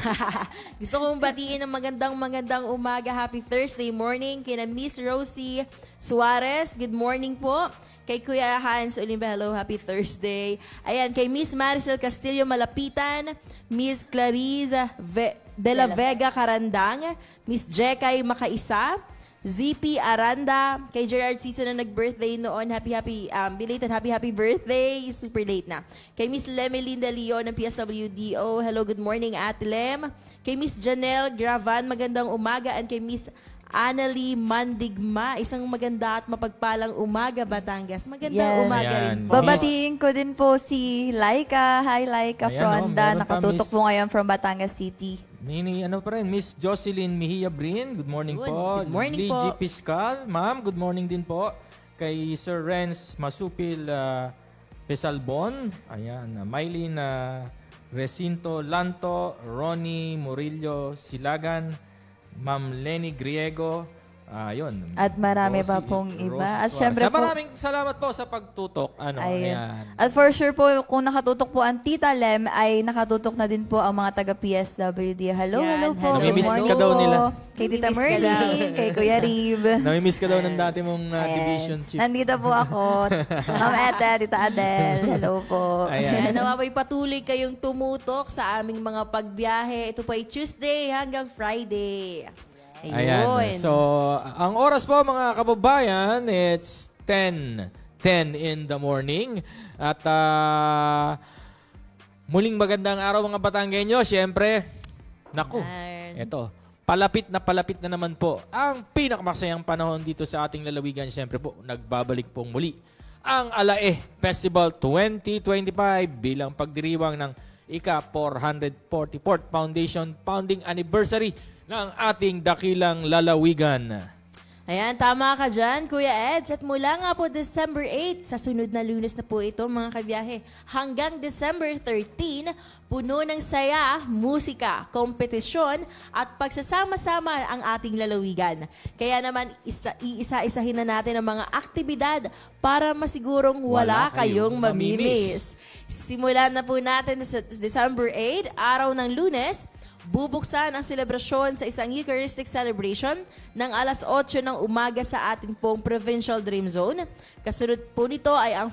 Gusto kong batiin ng magandang umaga. Happy Thursday morning kina Miss Rosie Suarez. Good morning po. Kay Kuya Hans Olimba, hello, happy Thursday. Ayan, kay Miss Maricel Castillo Malapitan, Miss Clarice de la Vega Carandang, Miss Jekay Makaisa, ZP Aranda, kay Gerard Season na nag-birthday noon, belated happy birthday, super late na. Kay Miss Lemelinda Leon ng PSWDO, hello, good morning Ate Lem. Kay Miss Janelle Gravan, magandang umaga, and kay Miss Annalie Mandigma, isang maganda at mapagpalang umaga, Batangas. Magandang umaga rin po. Babatiin ko din po si Laika. Hi, Laika Ayan, Fronda. meron pa, Nakatutok Miss- po ngayon from Batangas City. Miss Jocelyn Mejia Brin, good morning po. Good morning Ligi po. Piscal, ma'am, good morning din po. Kay Sir Renz Masupil Pesalbon, ayan, Mylene Recinto Lanto, Ronnie Murillo Silagan, Ma'am Lenny Griego, ayun. At marami pa pong iba. At syempre po, maraming salamat po sa pagtutok. Ayan. At for sure po, kung nakatutok po ang Tita Lem, ay nakatutok na din po ang mga taga PSWD. Hello, Yan, hello po. hello. Good Namimiss morning ka daw po. nila. Kay Tita Namimiss ka Merlin, kay Kuya Rib. Namimiss ka daw ng dati mong Ayan. division chief. Nandito po ako. Ma'am Ete, Tita Adel. Hello po. Ayan, nawaway patuloy kayong tumutok sa aming mga pagbiyahe. Ito po ay Tuesday hanggang Friday. Ayun. Ayan. So, ang oras po mga kababayan, it's 10 in the morning. At muling magandang araw mga Batanggenyo. Siyempre, naku, eto, palapit na naman po ang pinakamasayang panahon dito sa ating lalawigan. Siyempre po, nagbabalik pong muli ang Alae Festival 2025 bilang pagdiriwang ng ika-444th Foundation Founding Anniversary ng ating dakilang lalawigan. Ayan, tama ka dyan, Kuya Eds. At mula nga po December 8, sa sunod na Lunes na po ito, mga kabiyahe, hanggang December 13, puno ng saya, musika, kompetisyon, at pagsasama-sama ang ating lalawigan. Kaya naman, iisa-isahin na natin ang mga aktibidad para masigurong wala kayong mamimiss. Simulan na po natin sa December 8, araw ng Lunes. Bubuksan ang selebrasyon sa isang Eucharistic celebration ng alas 8 ng umaga sa ating pong Provincial Dream Zone. Kasunod po nito ay ang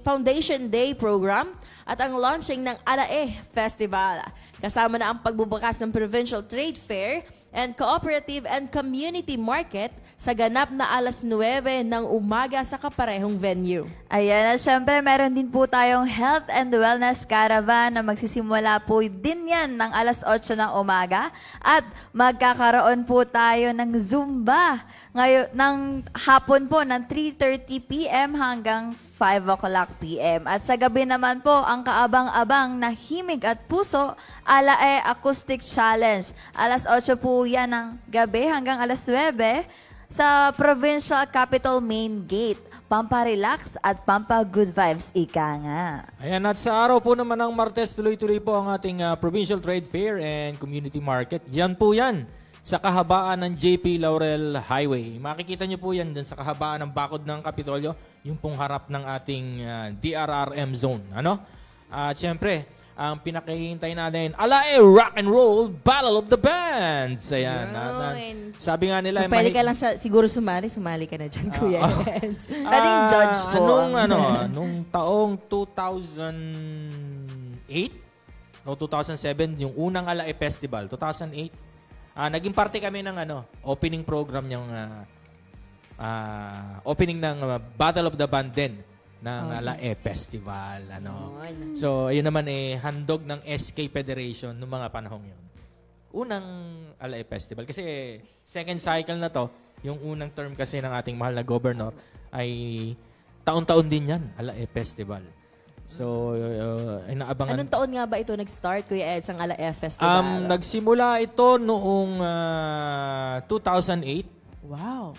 Foundation Day program at ang launching ng Alae Festival. Kasama na ang pagbubukas ng Provincial Trade Fair and Cooperative and Community Market sa ganap na alas 9 ng umaga sa kaparehong venue. Ayan, at syempre meron din po tayong Health and Wellness Caravan na magsisimula po din yan ng alas 8 ng umaga. At magkakaroon po tayo ng Zumba ngayon, ng hapon po ng 3:30 p.m. hanggang 5 o'clock p.m. At sa gabi naman po, ang kaabang-abang na Himig at Puso Alae Acoustic Challenge. Alas 8 po yan ng gabi hanggang alas 9. sa Provincial Capital Main Gate. Pampa-relax at pampa-good vibes, ika nga. Ayan, at sa araw po naman ng Martes, tuloy-tuloy po ang ating Provincial Trade Fair and Community Market. Yan po yan, sa kahabaan ng JP Laurel Highway. Makikita nyo po yan dyan sa kahabaan ng bakod ng Kapitolyo, yung pong harap ng ating DRRM zone. Ano? At syempre, ang pinakahihintay natin, Alae Rock and Roll Battle of the Bands. Ayan. Sabi nga nila, kung pwede ka lang siguro sumali ka na dyan, Kuya Eds. Pwedeng judge po. Nung taong 2008 o 2007, yung unang Alae Festival, 2008, naging parte kami ng opening program yung opening ng Battle of the Band din ng Alae Festival. So, ayun naman handog ng SK Federation noong mga panahong yun. Unang Alae Festival. Kasi second cycle na to, yung unang term kasi ng ating mahal na governor ay taon-taon din yan, Alae Festival. So, inaabangan. Anong taon nga ba ito nag-start, Kuya Eds, ang Alae Festival? Nagsimula ito noong 2008. Wow.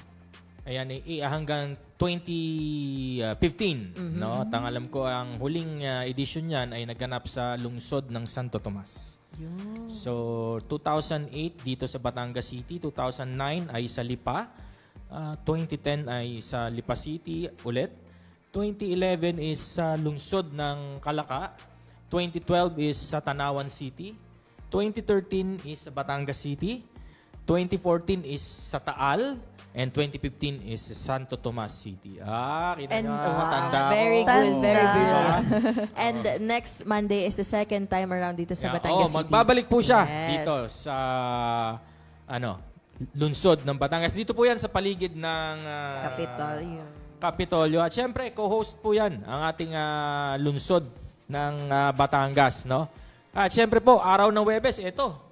Ayan, hanggang 2015. No? At ang alam ko, ang huling edition niyan ay naganap sa lungsod ng Santo Tomas. So, 2008 dito sa Batangas City, 2009 ay sa Lipa, 2010 ay sa Lipa City ulit, 2011 is sa lungsod ng Calaca, 2012 is sa Tanawan City, 2013 is sa Batangas City, 2014 is sa Taal, and 2015 is Santo Tomas City. Kita nyo, matanda. Very good, very good. And next Monday is the second time around dito sa Batangas City. Magbabalik po siya dito sa lungsod ng Batangas. Dito po yan sa paligid ng Kapitolyo. At syempre, co-host po yan ang ating lungsod ng Batangas. No? At syempre po, araw ng Huwebes, ito.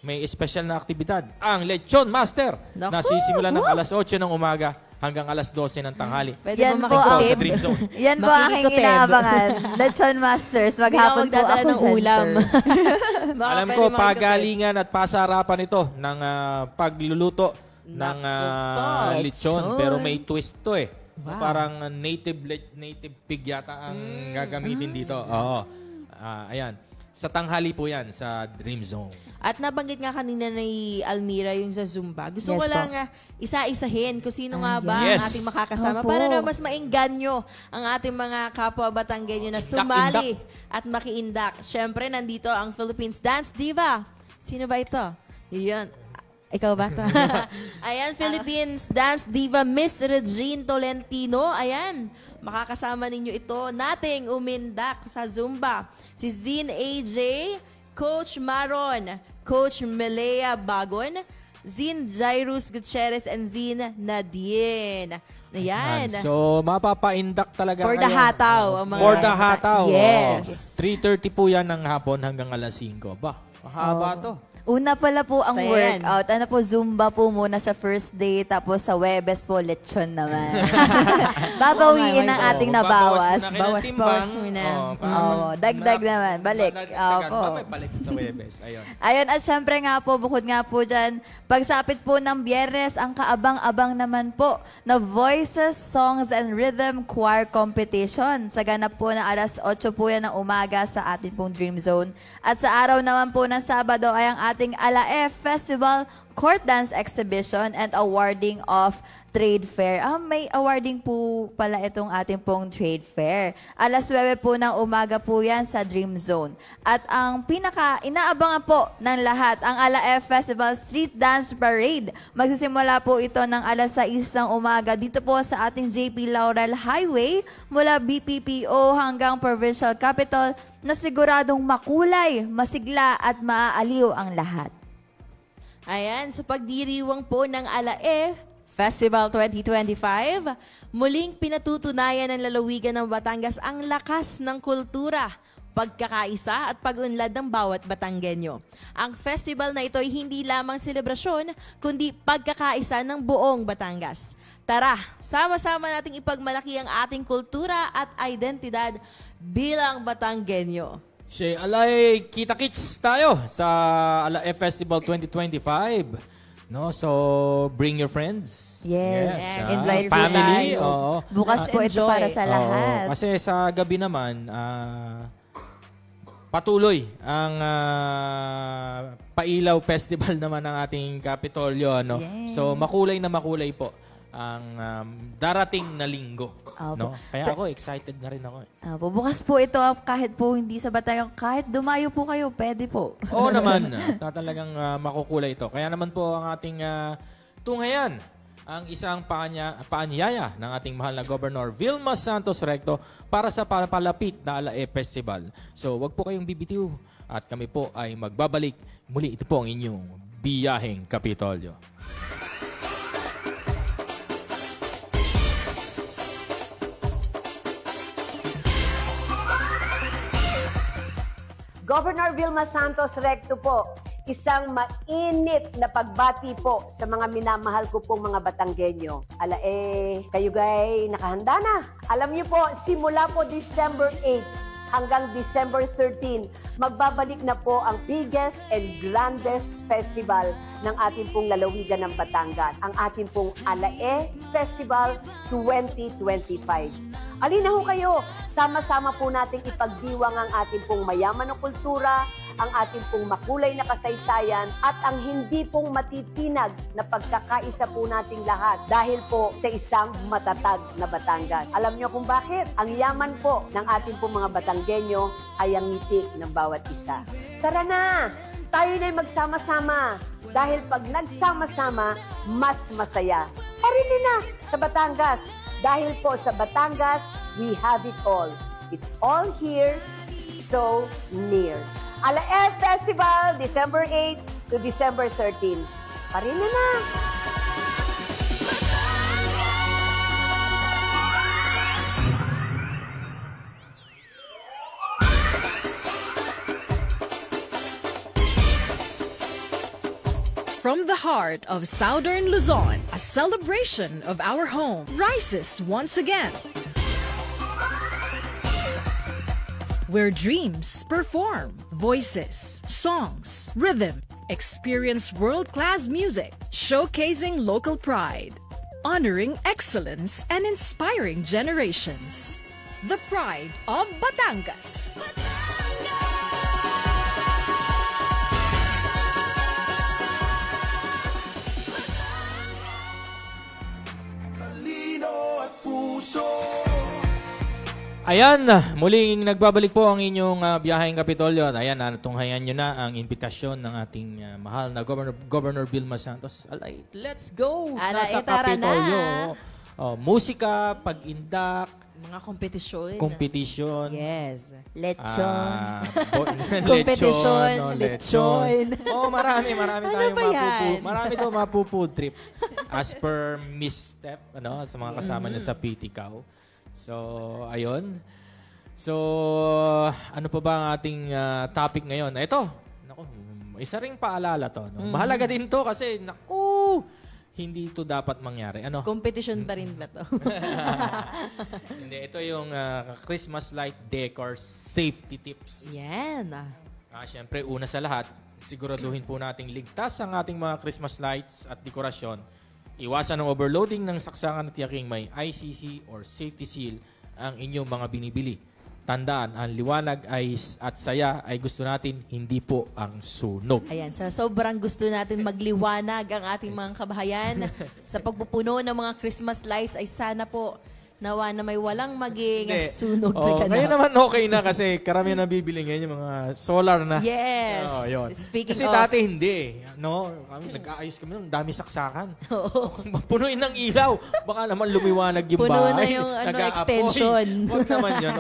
May special na aktibidad, ang Lechon Master, na sisimulan ng alas 8 ng umaga hanggang alas 12 ng tanghali. Yan po ang Dream Zone. Yan po aking inaabangan. Lechon Masters, maghapon po ako ng ulam. Alam ko, pagalingan at pasarapan ito ng pagluluto ng lechon. Pero may twist to eh. Wow. Parang native pig yata ang gagamitin dito. Oo. Ayan. Sa tanghali po yan, sa Dream Zone. At nabanggit nga kanina ni Almira yung sa Zumba. Gusto ko lang isa-isahin kung sino nga ba ang ating makakasama para na mas maingganyo ang ating mga kapwa Batanggenyo na sumali at makiindak. Siyempre, nandito ang Philippines Dance Diva. Sino ba ito? Iyon. Ikaw ba ito? Ayan, Philippines Dance Diva Miss Regine Tolentino. Ayan. Makakasama ninyo ito nating umindak sa Zumba. Si Zine AJ, Coach Maron, Coach Melea Bagon, Zine Jairus Gutierrez, and Zine Nadine. Ayan. So, mapapaindak talaga For the hataw. For the hataw. Yes. 3:30 po yan ng hapon hanggang alas 5. Mahaba to. Una pala po ang Saya workout. Zumba po muna sa first day, tapos sa Webes po, lechon naman. Babawiin ang ating nabawas. Bawas muna. Dagdag naman. Balik. Balik sa Webes. Ayun, at syempre nga po, bukod nga po dyan, pagsapit po ng Biyernes, ang kaabang-abang naman po na Voices, Songs, and Rhythm Choir Competition. Sa ganap po na alas 8 po yan ng umaga sa ating pong Dream Zone. At sa araw naman po ng Sabado ay ang ating Alae Festival Court Dance Exhibition and awarding of Trade Fair. May awarding po pala itong ating pong Trade Fair. Alas 9 po ng umaga po yan sa Dream Zone. At ang pinaka-inaabangan po ng lahat, ang Alae Festival Street Dance Parade. Magsisimula po ito ng alas 6 ng umaga dito po sa ating JP Laurel Highway mula BPPO hanggang Provincial Capital na siguradong makulay, masigla at maaaliw ang lahat. Ayan, sa pagdiriwang po ng Alae Festival 2025, muling pinatutunayan ng lalawigan ng Batangas ang lakas ng kultura, pagkakaisa at pag-unlad ng bawat Batanggenyo. Ang festival na ito ay hindi lamang selebrasyon, kundi pagkakaisa ng buong Batangas. Tara, sama-sama nating ipagmalaki ang ating kultura at identidad bilang Batanggenyo. Alae, kita-kits tayo sa Alae Festival 2025. No, so bring your friends. Yes. Invite family. friends. Oo. Bukas po ito Enjoy. para sa lahat. Oo, kasi sa gabi naman, patuloy ang Pailaw Festival naman ng ating Kapitolyo. Ano? Yes. So makulay na makulay po ang darating na linggo. No? Kaya ako, excited na rin ako. Bukas po ito, kahit po hindi sa Batangas, kahit dumayo po kayo, pwede po. Oo naman, talagang makukulay ito. Kaya naman po ang ating tunghayan, ang isang paanyaya ng ating mahal na Governor Vilma Santos Recto para sa palapit na Alae Festival. So wag po kayong bibitiw at kami po ay magbabalik muli. Ito po ang inyong Biyaheng Kapitolyo. Governor Vilma Santos Recto po, isang mainit na pagbati po sa mga minamahal ko pong mga Batanggenyo. Kayo gay nakahanda na. Alam niyo po, simula po December 8 hanggang December 13, magbabalik na po ang biggest and grandest festival ng ating pong lalawigan ng Batangas, ang ating pong Alae Festival 2025. Alina ho kayo, sama-sama po nating ipagdiwang ang ating pong mayaman na kultura, ang ating pong makulay na kasaysayan at ang hindi pong matitinag na pagkakaisa po nating lahat dahil po sa isang matatag na Batangas. Alam niyo kung bakit? Ang yaman po ng ating pong mga Batanggenyo ay ang ngiti ng bawat isa. Tara na! Tayo na'y magsama-sama dahil pag nagsama-sama, mas masaya. Parin na sa Batangas dahil po sa Batangas, we have it all. It's all here, so near. Alae Festival, December 8 to December 13. Parin na! From the heart of Southern Luzon, a celebration of our home rises once again. Where dreams perform, voices, songs, rhythm, experience world-class music, showcasing local pride, honoring excellence and inspiring generations. The pride of Batangas. Ayan, muling nagbabalik po ang inyong Biyaheng Kapitolyo. Ayan, natunghayan nyo na ang imbitasyon ng ating mahal na Governor Vilma Santos. Alay, let's go! Nasa Kapitolyo. Musika, pag-indak, mga kompetisyon. Competition. Yes. Lechon. Competition. Lechon. Marami tayong yan? marami to mapu-food trip. As per Miss Steph, sa mga kasama niya sa PTCAO. So, ayun. So, ano pa ba ang ating topic ngayon? Ito, isa ring paalala to. No? Mahalaga din to kasi, hindi ito dapat mangyari. Competition pa rin ba to? Hindi, ito yung Christmas light decor safety tips. Yan. Siyempre, una sa lahat, siguraduhin po nating ligtas ang ating mga Christmas lights at dekorasyon. Iwasan ang overloading ng saksakan at tiyaking may ICC or safety seal ang inyong mga binibili. Tandaan, ang liwanag at saya ay gusto natin, hindi po ang sunog. Ayan, sa sobrang gusto natin magliwanag ang ating mga kabahayan sa pagpupuno ng mga Christmas lights ay sana po nawa na may walang maging sunog na ganap. Ngayon naman okay na kasi karamihan na bibili ngayon yung mga solar na. Yes. Yun. Speaking kasi of... dati hindi. Nag-aayos kami, dami saksakan. Punuin ng ilaw. Baka naman lumiwanag yung bahay. Puno na yung extension. Huwag naman yun.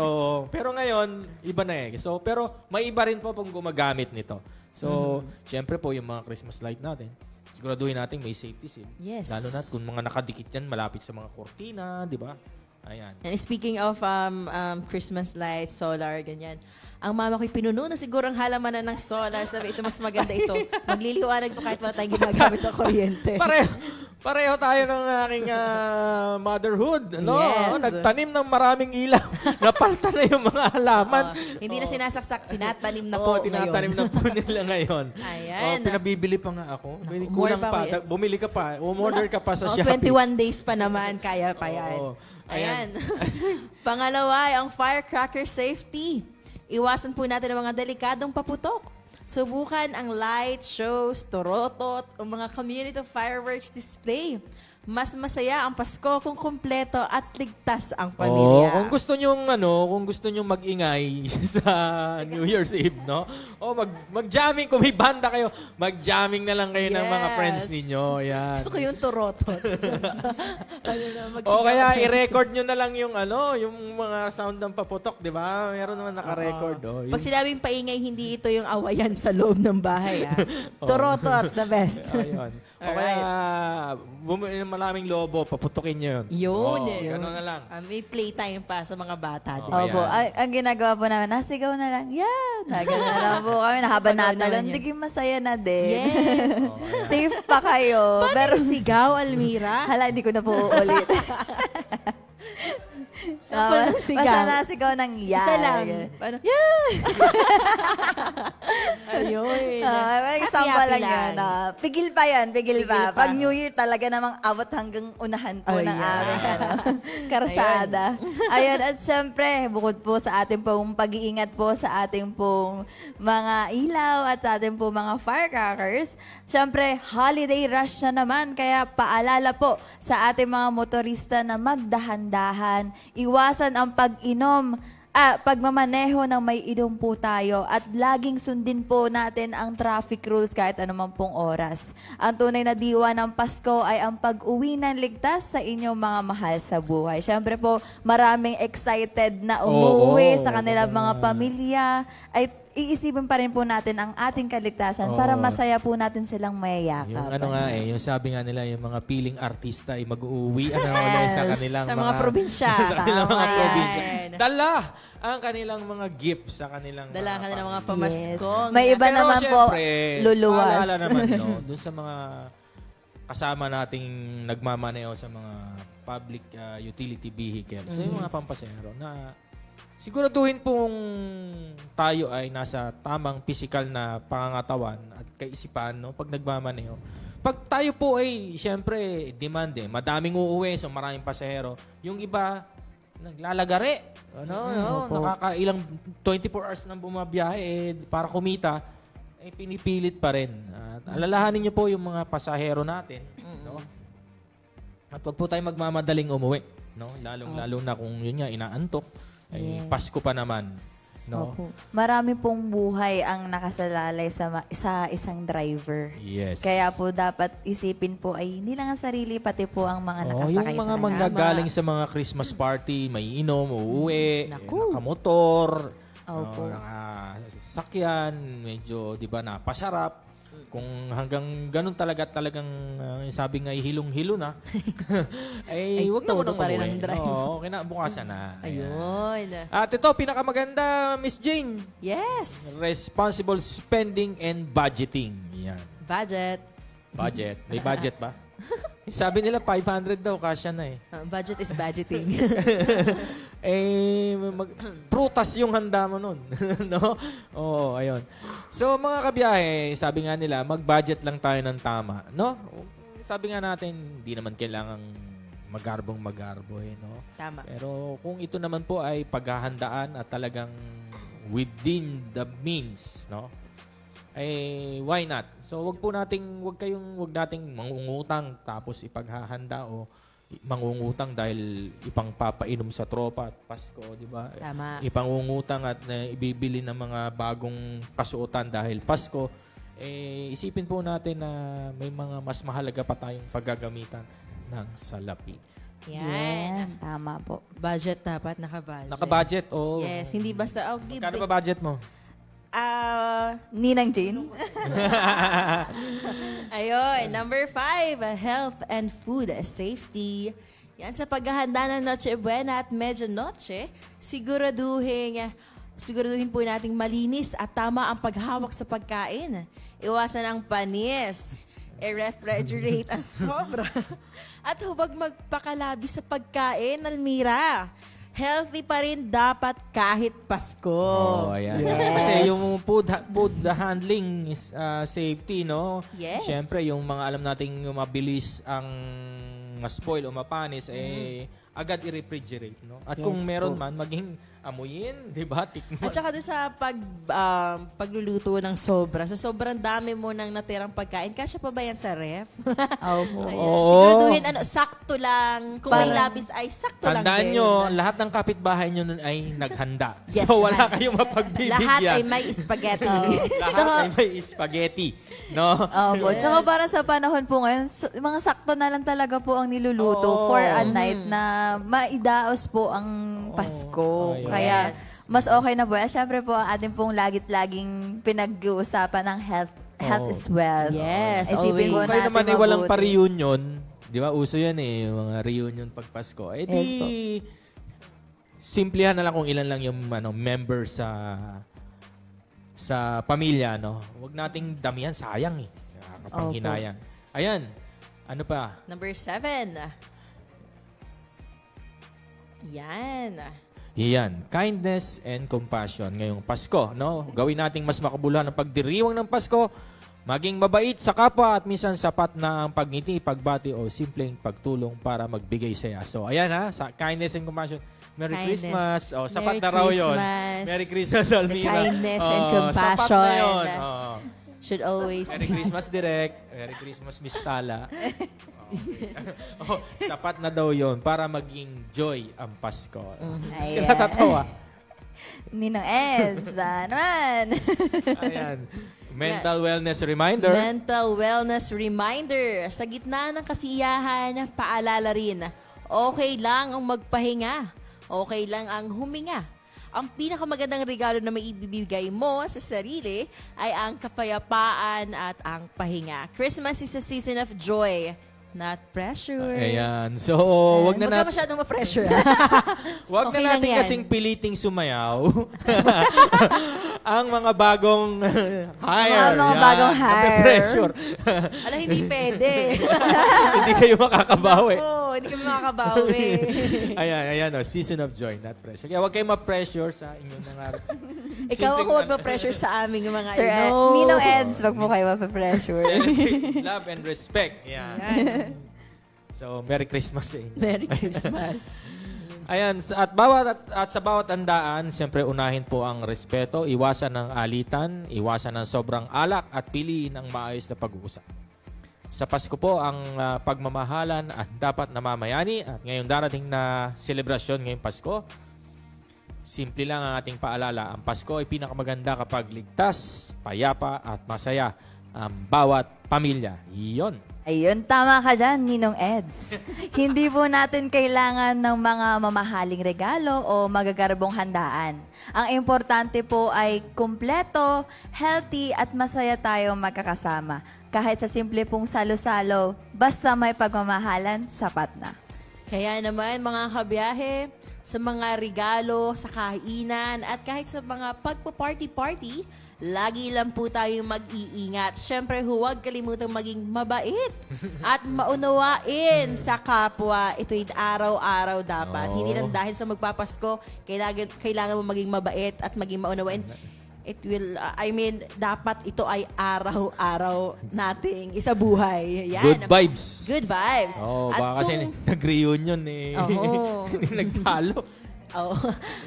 Pero ngayon, iba na eh. So, pero may iba rin po pag gumagamit nito. So, syempre po yung mga Christmas light natin. Siguraduhin natin may safety seal. Yes. Lalo na kung mga nakadikit yan malapit sa mga kortina, di ba? Ayan. And speaking of Christmas lights, solar, ganyan. Ang mama ko'y pinuno na siguro ang halamanan ng solar. Sabi, ito mas maganda ito. Magliliwanag to kahit wala tayong ginagamit ng kuryente. Pareho tayo ng aking motherhood. No? Yes. Nagtanim ng maraming ilaw. Napalta na yung mga halaman. Hindi na sinasaksak, tinatanim na Oo, po tinatanim ngayon. na po nila ngayon. Ayan. Pinabibili pa nga ako. more Kulang pa pa. po, yes. Bumili ka pa. Umorder ka pa sa Oh, Shopee. 21 days pa naman, kaya pa yan. Oo. Ayan. Pangalawa ay ang firecracker safety. Iwasan po natin ang mga delikadong paputok. Subukan ang light shows, torotot, o mga community fireworks display. Mas masaya ang Pasko kung kumpleto at ligtas ang pamilya. Kung gusto nyo mag-ingay sa New Year's Eve, no? Mag-jamming, kung may banda kayo, mag-jamming na lang kayo ng mga friends ninyo. Yan. Gusto ko yung torotot. O kaya i-record nyo na lang yung mga sound ng paputok, di ba? Meron naman naka-record. Pag sinabing paingay, hindi ito yung awayan sa loob ng bahay. Torotot, the best. Ayun. O kaya, bumili ng maraming lobo, paputukin nyo yun. Yun. Gano'n na lang. May playtime pa sa mga bata. Opo. Ang ginagawa po namin, nasigaw na lang. Yan! Gano'n na lang po kami. Habang natalon, diging masaya na din. Yes. Safe pa kayo. Pero sigaw, Almira? Hala, hindi ko na po uulit. Basta nasigaw ng yan. Isa lang. Yeah! Ayun. Example lang yun. Pigil pa yan, pigil pa. Pag New Year talaga namang abot hanggang unahan po ng aming karsada. Ayun, at syempre, bukod po sa ating pong pag-iingat po sa ating pong mga ilaw at sa ating pong mga firecrackers, syempre, holiday rush na naman. Kaya paalala po sa ating mga motorista na magdahan-dahan, iwasan ang pag-inom, pagmamaneho ng may inom po tayo at laging sundin po natin ang traffic rules kahit anuman pong oras. Ang tunay na diwa ng Pasko ay ang pag-uwi ng ligtas sa inyong mga mahal sa buhay. Siyempre po, maraming excited na umuwi sa kanilang mga pamilya. Ay iisipin pa rin po natin ang ating kaligtasan para masaya po natin silang mayayakap. Yung yung sabi nga nila, yung mga piling artista ay mag-uwi sa kanilang sa mga probinsya. sa kanilang mga probinsya. Dala ang kanilang mga gifts sa kanilang mga pamasko. May iba pero naman syempre, po luluwas. Paalala naman, dun sa mga kasama nating nagmamaneho sa mga public utility vehicles. So yung mga pampasero na siguraduhin pong tayo ay nasa tamang physical na pangangatawan at kaisipan pag nagmamaneho. Pag tayo po ay, siyempre, madaming uuwi, so maraming pasahero. Yung iba, naglalagare. Nakakailang 24 hours nang bumabiyahe para kumita, pinipilit pa rin. At alalahanin niyo po yung mga pasahero natin. At wag po tayo magmamadaling umuwi. Lalong-lalo na kung yun nga, inaantok. Pasko pa naman. Opo. Marami pong buhay ang nakasalalay sa isang driver. Yes. Kaya po dapat isipin po ay hindi lang ang sarili, pati po ang mga nakasakay yung mga sa manggagaling sa mga Christmas party, may inom, uuwi, nakamotor, nakasakyan, medyo, di ba, napasarap. Kung hanggang ganun talagang sabi nga hilong-hilo na, wag na mo nang pa rin ang drive. Kinabukasan na. Ayun. At ito, pinakamaganda, Miss Jane. Yes. Responsible spending and budgeting. Yan. Budget. May budget ba? Sabi nila 500 daw, kasya na Budget is budgeting. Prutas yung handa mo nun. Oo, ayun. So, mga kabiyahe, sabi nga nila, mag-budget lang tayo ng tama. Sabi nga natin, hindi naman kailangang magarbo. Tama. Pero kung ito naman po ay paghahandaan at talagang within the means, why not? So wag nating mangungutang tapos ipaghahanda o mangungutang dahil ipangpapainom sa tropa at Pasko, di ba? Tama. Ipangungutang at ibibili ng mga bagong kasuotan dahil Pasko. Isipin po natin na may mga mas mahalaga pa tayong paggagamitan ng salapi. Yan. Tama po. Budget dapat, naka-budget. Naka-budget, Yes, hindi basta, Kano ba budget mo? Ninang Jane. Ayun, number 5, health and food safety. Yan, sa paghahanda ng Noche Buena at Medyo Noche, siguraduhin po nating malinis at tama ang paghawak sa pagkain. Iwasan ang panis. i-refrigerate ang sobra. At huwag magpakalabi sa pagkain, Almira. Healthy pa rin dapat kahit Pasko. Oh, ayan. Yes. Kasi yung food handling is safety, no? Yes. Siyempre, yung mga alam nating mabilis ang ma-spoil o mapanis, agad i-refrigerate, no? At Yes kung meron po. man, maging amuyin, di ba? Tikman. At saka doon sa pagluluto ng sobra, sa sobrang dami mo ng natirang pagkain, kasya pa ba yan sa ref? Opo. Ayan. Oo. Siguraduhin, sakto lang. Kung may labis ay sakto lang Tandaan din. nyo, lahat ng kapitbahay nyo nun ay naghanda. Yes, So, wala lahat. kayong mapagbibigyan. Lahat ay may spaghetti. Lahat ay may spaghetti. No? Opo. Tsaka para sa panahon po ngayon, mga sakto na lang talaga po ang niluluto for a night na maidaos po ang Pasko. Ayun. Kaya Yes. mas okay na po. Siyempre po, ang ating pong laging pinag-uusapan ng health. Health is wealth. Yes, Isipin po Kaya natin naman ay walang mabuti. pa-reunion. Di ba? Uso yan yung mga reunion pag Pasko. Eh di, Yes po. simplihan na lang kung ilan lang yung member sa pamilya, no? Huwag nating damihan, sayang eh. Nakakapanghinayang. Ayan. Ano pa? Number 7. Yan. Iyan, kindness and compassion ngayong Pasko, no? Gawin nating mas makabuluhan ang pagdiriwang ng Pasko, maging mabait sa kapwa at minsan sapat na ang pagngiti, pagbati o simpleng pagtulong para magbigay saya. So, ayan ha, sa kindness and compassion. Merry Kindness. Christmas. Oh, sapat Merry na raw yun. Christmas. Merry Christmas, Almira. Kindness and Sapat compassion. na yun. Oh. Should always Merry Christmas, Direk. Merry Christmas, Miss Tala. Oh, sapat na daw yon para maging joy ang Pasko. Ayan. Natatawa. Ninong Eds, ba naman? Ayan. Mental wellness reminder. Mental wellness reminder. Sa gitna ng kasiyahan, paalala rin, okay lang ang magpahinga. Okay lang ang huminga. Ang pinakamagandang regalo na maibibigay mo sa sarili ay ang kapayapaan at ang pahinga. Christmas is a season of joy, not pressure. Ayan. So, wag na Huwag ka natin masyadong ma-pressure. wag Okay na lang natin yan. kasing piliting sumayaw. Ang mga bagong hire. Mga bagong hire. Pressure. Ala, hindi pwede. Hindi kayo makakabawi. Oo, hindi kami makakabawi. Ayan. Oh, season of joy, not pressure. Kaya wag kayong ma-pressure sa inyong nangarap. Ikaw ako wag ma-pressure sa aming mga Sir, Ninong Eds, wag mo kayo mapapressure. Celebrate love and respect. Yan. So, Merry Christmas eh. Merry Christmas. Ayan, sa bawat handaan, siyempre unahin po ang respeto, iwasan ng alitan, iwasan ng sobrang alak at piliin ang maayos na pag-uusap. Sa Pasko po, ang pagmamahalan at dapat namamayani at ngayong darating na selebrasyon ngayong Pasko, simple lang ang ating paalala. Ang Pasko ay pinakamaganda kapag ligtas, payapa at masaya ang bawat pamilya. Iyon. Ayun, tama ka dyan, Ninong Eds. Hindi po natin kailangan ng mga mamahaling regalo o magagarbong handaan. Ang importante po ay kumpleto, healthy at masaya tayong magkakasama. Kahit sa simple pong salo-salo, basta may pagmamahalan, sapat na. Kaya naman mga kabiyahe, sa mga regalo, sa kainan, at kahit sa mga pagpa-party-party, lagi lang po tayong mag-iingat. Siyempre, huwag kalimutang maging mabait at maunawain sa kapwa. Ito'y araw-araw dapat. Oo. Hindi lang dahil sa magpapasko, kailangan mo maging mabait at maging maunawain. It will, dapat ito ay araw-araw nating isabuhay. Yan. Good vibes. Good vibes. Oh, At baka kasi kung- nag-reunion eh. Oo. Hindi nagtalo. Oh.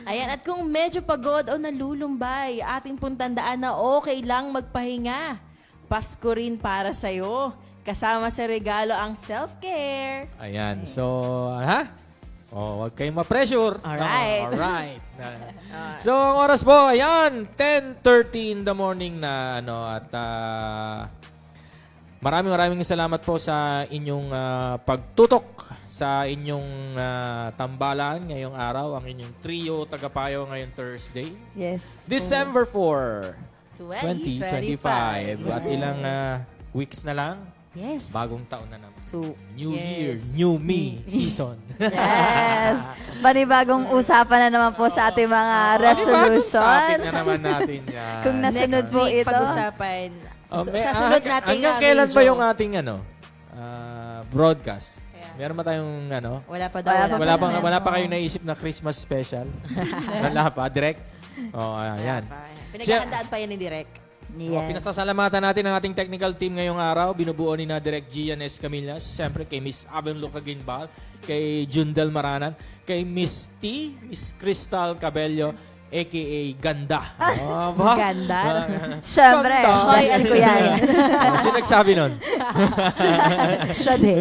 Ayan, at kung medyo pagod o nalulumbay, ating pong tandaan na okay lang magpahinga. Pasko rin para sa'yo. Kasama sa regalo ang self-care. Ayan. So, ha? Oh, wag kayong ma-pressure. Alright. Alright. So, ang oras po, ayan, 10:30 in the morning na, at maraming salamat po sa inyong pagtutok sa inyong tambalan ngayong araw, ang inyong trio tagapayo ngayong Thursday. Yes. December 4, 2025. 2025. At ilang weeks na lang. Yes. Bagong taon na naman. New Yes. Year, New Me season. Yes. Panibagong usapan na naman po sa ating mga resolutions. Topic na naman natin yan. Kung nasunod Next po week, ito. pag-usapan Sa sunod nating hanggang kailan ba yung ating broadcast? Meron ba tayong Wala pa daw. Wala pa kayong naisip na Christmas special? Wala pa, direct? Ayan. Pinaghahandaan pa yan ni Direk. Pinasasalamatan natin ang ating technical team ngayong araw. Binubuo ni na Direk Gian S. Camillas. Siyempre kay Miss Aben Luca Ginbal, kay Jundel Maranan, kay Miss T, Miss Crystal Cabello, a.k.a. Ganda. Ganda? Siyempre. Hoy, ano yan? Sino nagsabi nun? Siya din.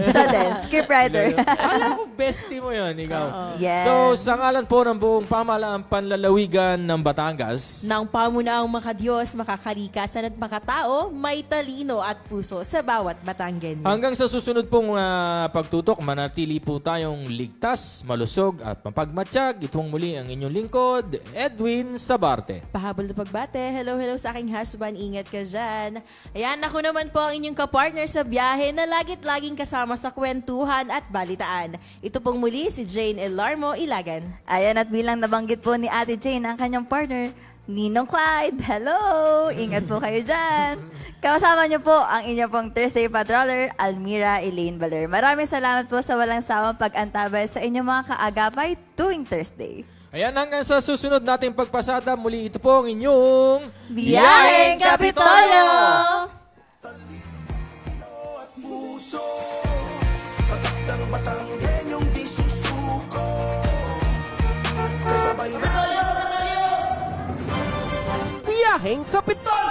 Scriptwriter. Alam ko, bestie mo yun, ikaw. Yes. So, sa ngalan po ng buong pamahalaang panlalawigan ng Batangas, ng pamunaang makadiyos, makakalikasan at makatao, may talino at puso sa bawat Batanggenyo. Hanggang sa susunod pong pagtutok, manatili po tayong ligtas, malusog at mapagmatsyag. Itong muli ang inyong lingkod, Edwin Sabarte. Pahabol na pagbate. Hello sa aking husband. Ingat ka dyan. Ayan, ako naman po ang inyong kapartner sa biyahe na laging kasama sa kwentuhan at balitaan. Ito pong muli si Jane Elarmo Ilagan. Ayan, at bilang nabanggit po ni Ate Jane ang kanyang partner, Ninong Clyde. Hello! Ingat po kayo dyan. Kasama niyo po ang inyong pong Thursday Patroller, Almira Elaine Baler. Maraming salamat po sa walang sawang pag-antabay sa inyong mga kaagapay tuwing Thursday. Ayan, hanggang sa susunod nating pagpasada, muli ito po ang inyong Biyaheng Kapitolyo! At puso, tatak ng Batanggenyong di susuko. Kasabay na Biyaheng Kapitol!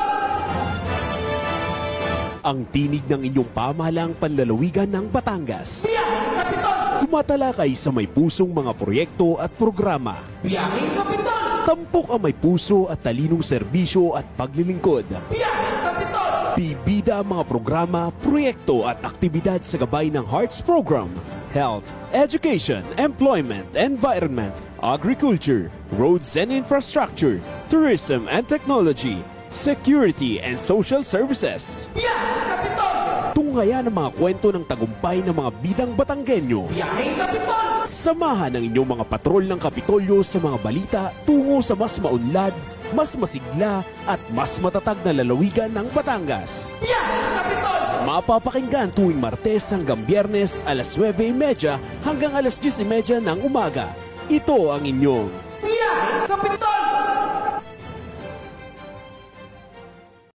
Ang tinig ng inyong pamahalaang panlalawigan ng Batangas. Biyaheng Kapitol! Tumatalakay sa may pusong mga proyekto at programa. Biyaheng Kapitol! Tampok ang may puso at talinong serbisyo at paglilingkod. Biyaheng Kapitol! Bibida ang mga programa, proyekto at aktibidad sa gabay ng Hearts Program, Health, Education, Employment, Environment, Agriculture, Roads and Infrastructure, Tourism and Technology, Security and Social Services. Biyaheng Kapitol! Tunghayan ang mga kwento ng tagumpay ng mga bidang Batanggenyo. Biyaheng Kapitol! Samahan ang inyong mga patrol ng Kapitolyo sa mga balita tungo sa mas maunlad, mas masigla at mas matatag na lalawigan ng Batangas. Biyaheng Kapitol! Mapapakinggan tuwing Martes hanggang Biyernes alas 9:30 hanggang alas 10:30 ng umaga. Ito ang inyong Biyaheng Kapitol!